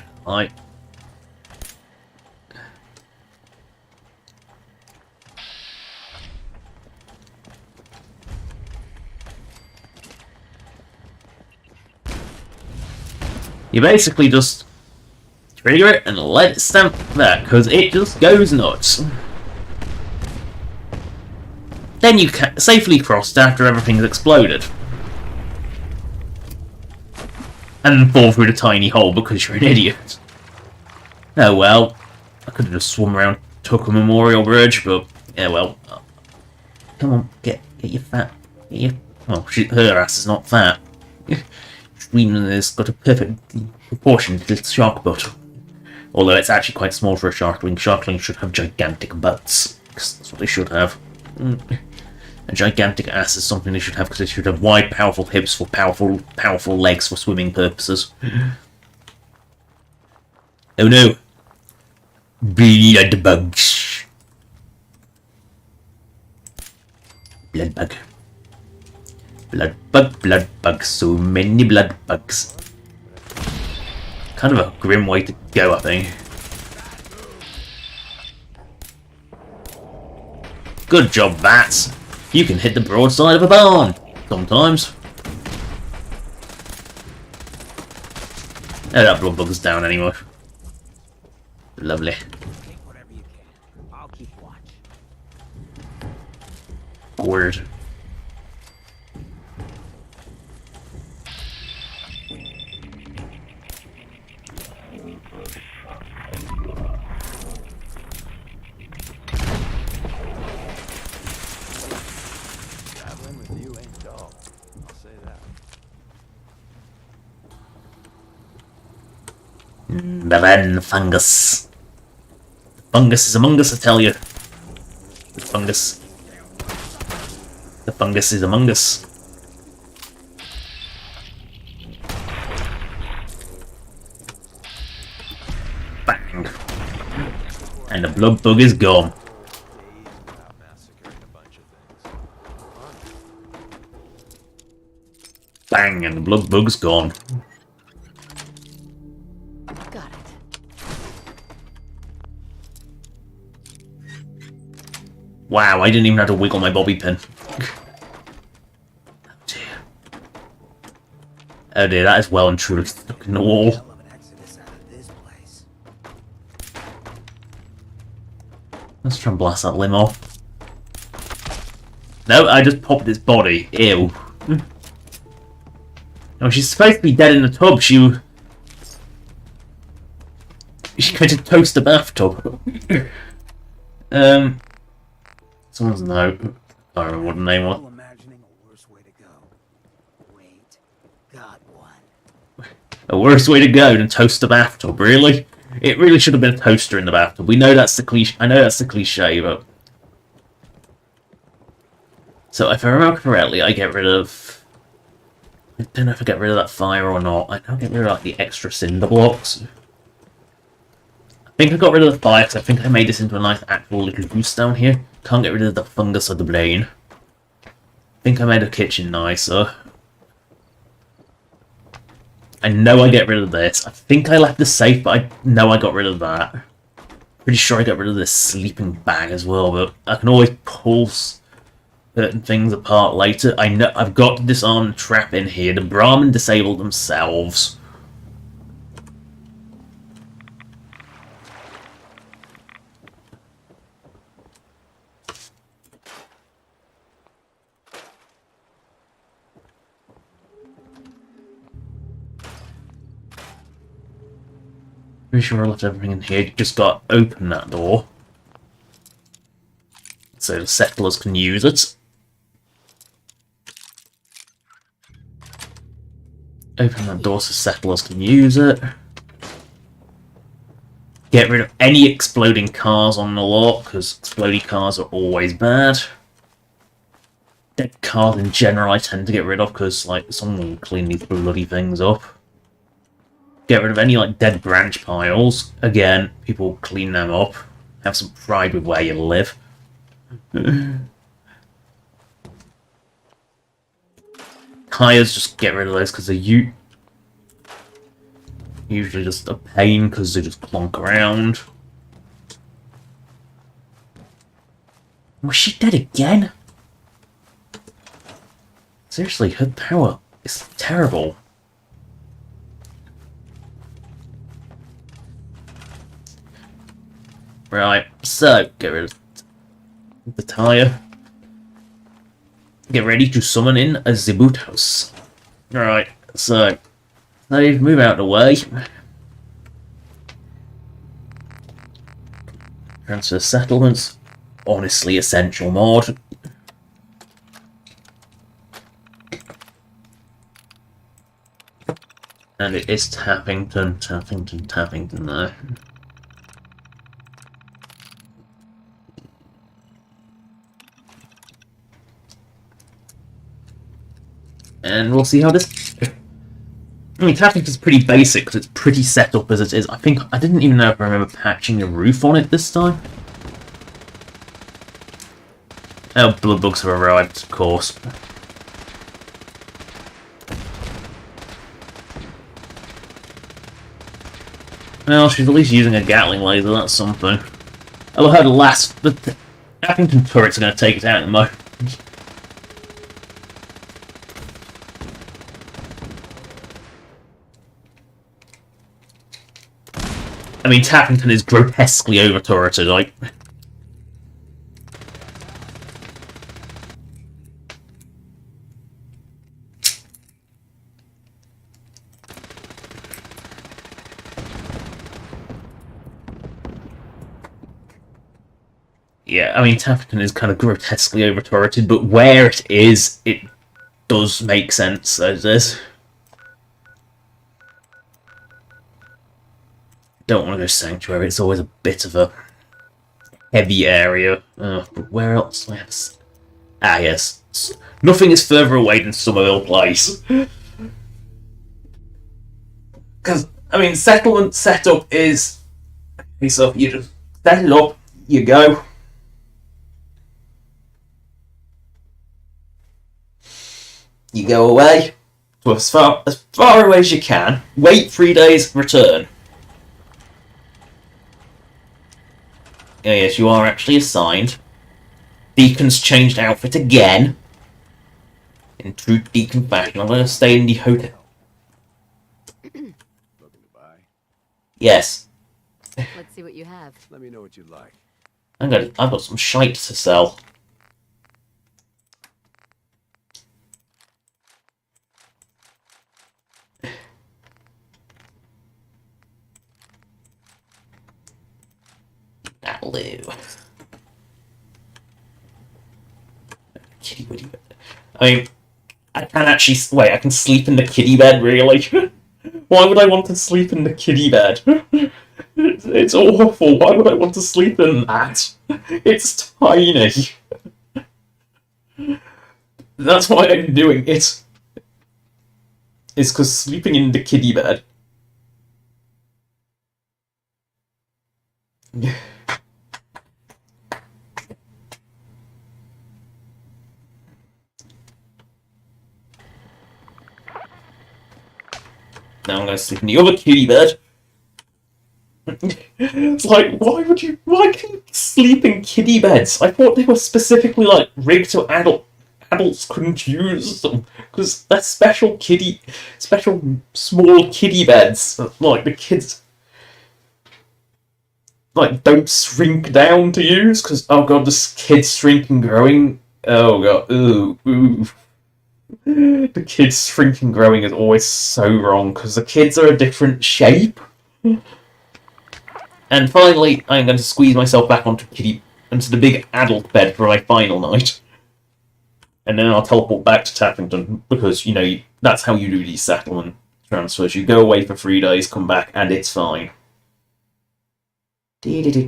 [SPEAKER 1] you basically just trigger it and let it stamp there, because it just goes nuts. Then you can safely cross after everything's exploded. And fall through the tiny hole because you're an idiot. Oh well. I could have just swum around Tucker Memorial Bridge, but yeah well. Come on, get your fat. Get your, well, her ass is not fat. Streaming has got a perfect proportion to its shark butt. Although it's actually quite small for a sharkling. Sharklings should have gigantic butts. Because that's what they should have. A gigantic ass is something they should have, because they should have wide, powerful hips for powerful legs for swimming purposes. Oh no! Blood bugs. Blood bug. Blood bug. So many blood bugs. Kind of a grim way to go, I think. Good job, bats. You can hit the broadside of a barn, sometimes. Oh, that blood bug's down anyway. Lovely.
[SPEAKER 5] I'll keep watch.
[SPEAKER 1] Word. The red fungus. The fungus is among us, I tell you. The fungus. The fungus is among us. Bang. And the blood bug is gone. Bang, and the blood bug's gone.
[SPEAKER 9] Got it.
[SPEAKER 1] Wow, I didn't even have to wiggle my bobby pin. Oh dear. Oh dear, that is well and truly stuck in the wall. Let's try and blast that limb off. No, I just popped its body. Ew. No, she's supposed to be dead in the tub. She going to toast the bathtub. Someone's note. I don't remember what the name was.
[SPEAKER 5] Imagining a worse way to go. Wait, got one.
[SPEAKER 1] A worse way to go than toast the bathtub, really? It really should have been a toaster in the bathtub. We know that's the cliche. I know that's the cliche, but so if I remember correctly, I get rid of. I don't know if I get rid of that fire or not. I don't get rid of like the extra cinder blocks. I think I got rid of the fire because I think I made this into a nice actual little goose down here. Can't get rid of the fungus or the brain. I think I made the kitchen nicer. I know I get rid of this. I think I left the safe, but I know I got rid of that. Pretty sure I got rid of this sleeping bag as well, but I can always pull certain things apart later. I know I've got to disarm the trap in here. The Brahmin disabled themselves. Pretty sure I left everything in here. Just got to open that door. So the settlers can use it. Open that door so settlers can use it. Get rid of any exploding cars on the lot, because exploding cars are always bad. Dead cars in general I tend to get rid of, because like someone will clean these bloody things up. Get rid of any like dead branch piles. Again, people clean them up. Have some pride with where you live. Tires, just get rid of those because they're usually just a pain because they just clonk around. Was she dead again? Seriously, her power is terrible. Right, so get rid of the tire. Get ready to summon in a Zibut house. Alright, so let's move out of the way. Transfer settlements. Honestly essential mod. And it is Tappington there. And we'll see how this... I mean, Tappington's pretty basic because it's pretty set up as it is. I didn't even know if I remember patching a roof on it this time. Oh, blood bugs have arrived, of course. Well, she's at least using a Gatling laser, that's something. Oh, I heard the Tappington turrets are going to take it out in a moment. I mean, Tappington is grotesquely over-turreted, like... Yeah, I mean, Tappington is kind of grotesquely over-turreted, but where it is, it does make sense, as is. Don't want to go Sanctuary, it's always a bit of a heavy area. But where else do I have... Ah, yes. Nothing is further away than Somerville Place. Because, I mean, settlement setup is... Okay, so you just set it up, you go. You go away to as far away as you can, wait 3 days, return. Oh, yes, you are actually assigned. Deacon's changed outfit again. In true Deacon fashion, I'm going to stay in the hotel.
[SPEAKER 12] Looking to buy?
[SPEAKER 1] Yes.
[SPEAKER 4] Let's see what you have.
[SPEAKER 12] Let me know what you'd like.
[SPEAKER 1] I've got some shite to sell. That'll do. Kitty witty bed. I mean, I can actually... Wait, I can sleep in the kiddie bed, really? Why would I want to sleep in the kiddie bed? It's awful. Why would I want to sleep in that? It's tiny. That's why I'm doing it. It's because sleeping in the kiddie bed. Now I'm going to sleep in the other kitty bed. It's like, why can you sleep in kiddie beds? I thought they were specifically, like, rigged so adults couldn't use them. Because they're special small kiddie beds. Like, the kids, like, don't shrink down to use. Because, oh god, this kid's shrinking growing. Oh god, ooh. The kids shrinking growing is always so wrong, because the kids are a different shape. And finally, I'm going to squeeze myself back onto the big adult bed for my final night. And then I'll teleport back to Tappington, because, you know, that's how you do these settlement transfers. You go away for 3 days, come back, and it's fine. Clocking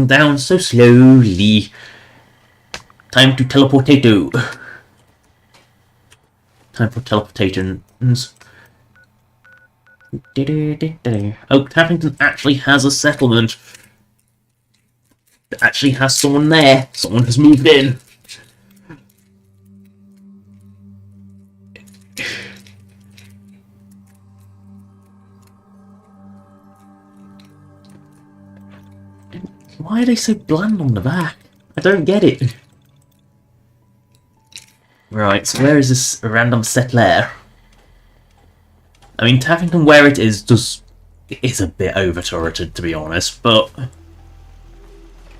[SPEAKER 1] down so slowly. Time to teleportato. Time for teleportations. Oh, Tappington actually has a settlement. It actually has someone there. Someone has moved in. Why are they so bland on the back? I don't get it. Right, so where is this random settler? I mean, Tappington, where it is a bit over-turreted, to be honest, but...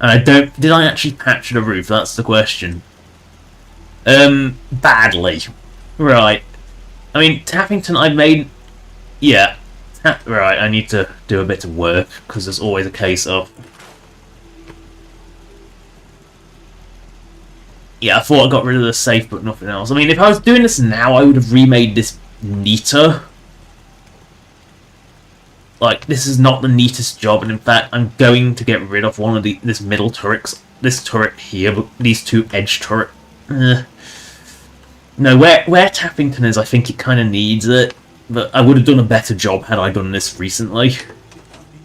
[SPEAKER 1] Did I actually patch the roof? That's the question. Badly. Right. I mean, Tappington, I made... Yeah. Right, I need to do a bit of work, because there's always a case of... Yeah, I thought I got rid of the safe, but nothing else. I mean, if I was doing this now, I would have remade this neater. Like, this is not the neatest job, and in fact, I'm going to get rid of one of this middle turret, this turret here, but these two edge turret. No, where Tappington is, I think it kind of needs it, but I would have done a better job had I done this recently.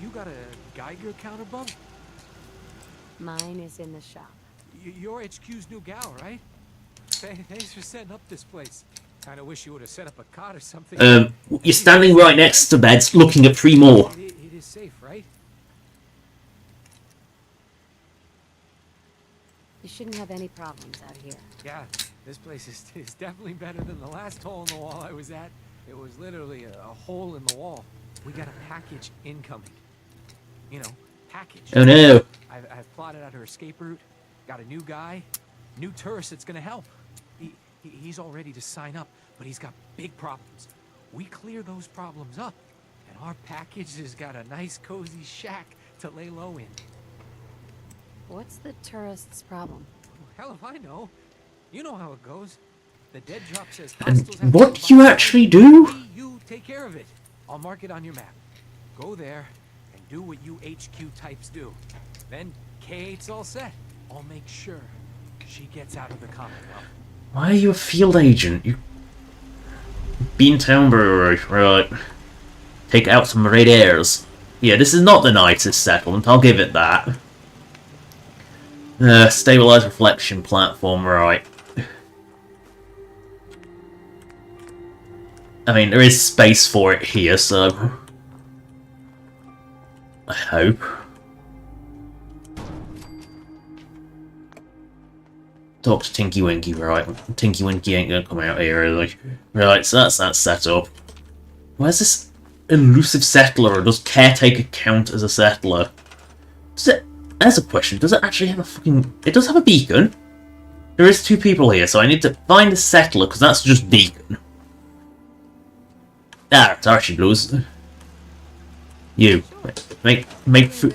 [SPEAKER 11] You got a Geiger counter, bub?
[SPEAKER 4] Mine is in the shop.
[SPEAKER 11] You're HQ's new gal, right? Thanks for setting up this place. Kinda wish you would have set up a cot or something.
[SPEAKER 1] You're standing right next to beds, looking at 3 more.
[SPEAKER 11] It is safe, right?
[SPEAKER 4] You shouldn't have any problems out here.
[SPEAKER 11] Yeah, this place is definitely better than the last hole in the wall I was at. It was literally a hole in the wall. We got a package incoming. You know, package.
[SPEAKER 1] Oh no.
[SPEAKER 11] I've plotted out her escape route. Got a new guy, new tourist that's gonna help. He's all ready to sign up, but he's got big problems. We clear those problems up, and our package has got a nice cozy shack to lay low in.
[SPEAKER 4] What's the tourist's problem?
[SPEAKER 11] Hell if I know. You know how it goes. The dead drop says
[SPEAKER 1] And
[SPEAKER 11] hostiles have
[SPEAKER 1] what
[SPEAKER 11] to
[SPEAKER 1] do you
[SPEAKER 11] buy
[SPEAKER 1] actually
[SPEAKER 11] it.
[SPEAKER 1] do?
[SPEAKER 11] You take care of it. I'll mark it on your map. Go there and do what you HQ types do. Then K8's all set. I'll make sure she gets out of the Commonwealth.
[SPEAKER 1] Why are you a field agent? You... Beantown Brewery, right. Take out some raiders. Yeah, this is not the nicest settlement, I'll give it that. Stabilized reflection platform, right. I mean, there is space for it here, so... I hope. Talk to Tinky Winky, right? Tinky Winky ain't gonna come out here, really. Right, so that's that set up. Where's this elusive settler, or does Caretaker count as a settler? Does it... There's a question, does it actually have a fucking... It does have a beacon. There is 2 people here, so I need to find a settler, because that's just beacon. Ah, it's Archie Blues. You. Make food...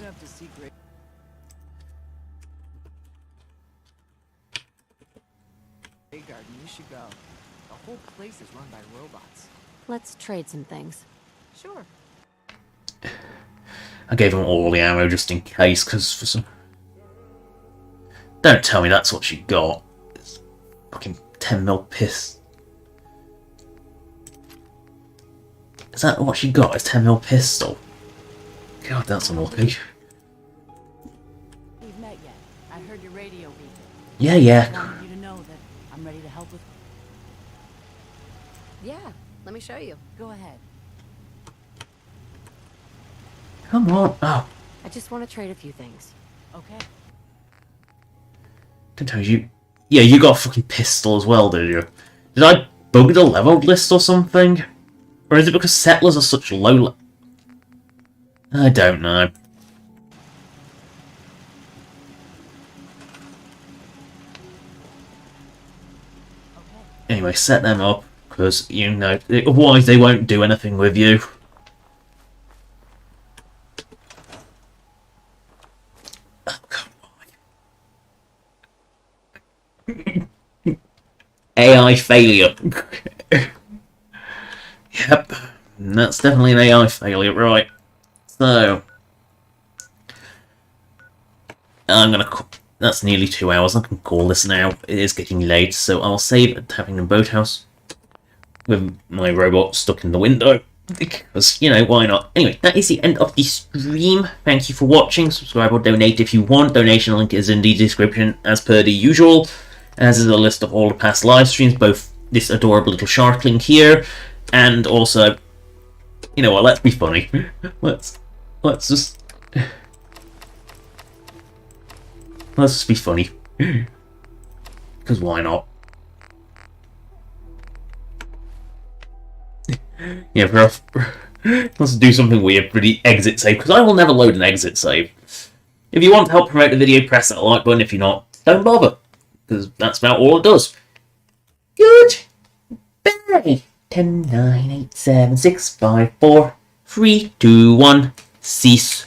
[SPEAKER 4] Let's trade some things.
[SPEAKER 9] Sure.
[SPEAKER 1] I gave him all the ammo just in case, because for some... Don't tell me that's what she got. It's fucking 10mm piss. Is that what she got? A 10mm pistol? God, that's unlucky.
[SPEAKER 9] We've met yet. I heard your radio beacon.
[SPEAKER 1] Yeah, yeah.
[SPEAKER 9] I wanted you to know that I'm ready to help with...
[SPEAKER 4] Yeah, let me show you.
[SPEAKER 9] Go ahead.
[SPEAKER 1] Come on. Oh.
[SPEAKER 4] I just want to trade a few things.
[SPEAKER 9] Okay.
[SPEAKER 1] Don't tell you. Yeah, you got a fucking pistol as well, did you? Did I bug the leveled list or something? Or is it because settlers are such low I don't know. Anyway, set them up, because, you know, otherwise they won't do anything with you. Oh, come on. AI failure. Yep, that's definitely an AI failure, right. So, that's nearly 2 hours, I can call this now. It is getting late, so I'll save at having a boathouse with my robot stuck in the window. Because, you know, why not? Anyway, that is the end of the stream. Thank you for watching. Subscribe or donate if you want. Donation link is in the description as per the usual. As is a list of all the past live streams, both this adorable little shark link here, and also, you know what, let's be funny. Let's just be funny. Because why not? Yeah, let's do something weird for the exit save, because I will never load an exit save. If you want to help promote the video, press that like button. If you're not, don't bother, because that's about all it does. Good. Bye. 10, 9, 8, 7, 6, 5, 4, 3, 2, 1. Cease.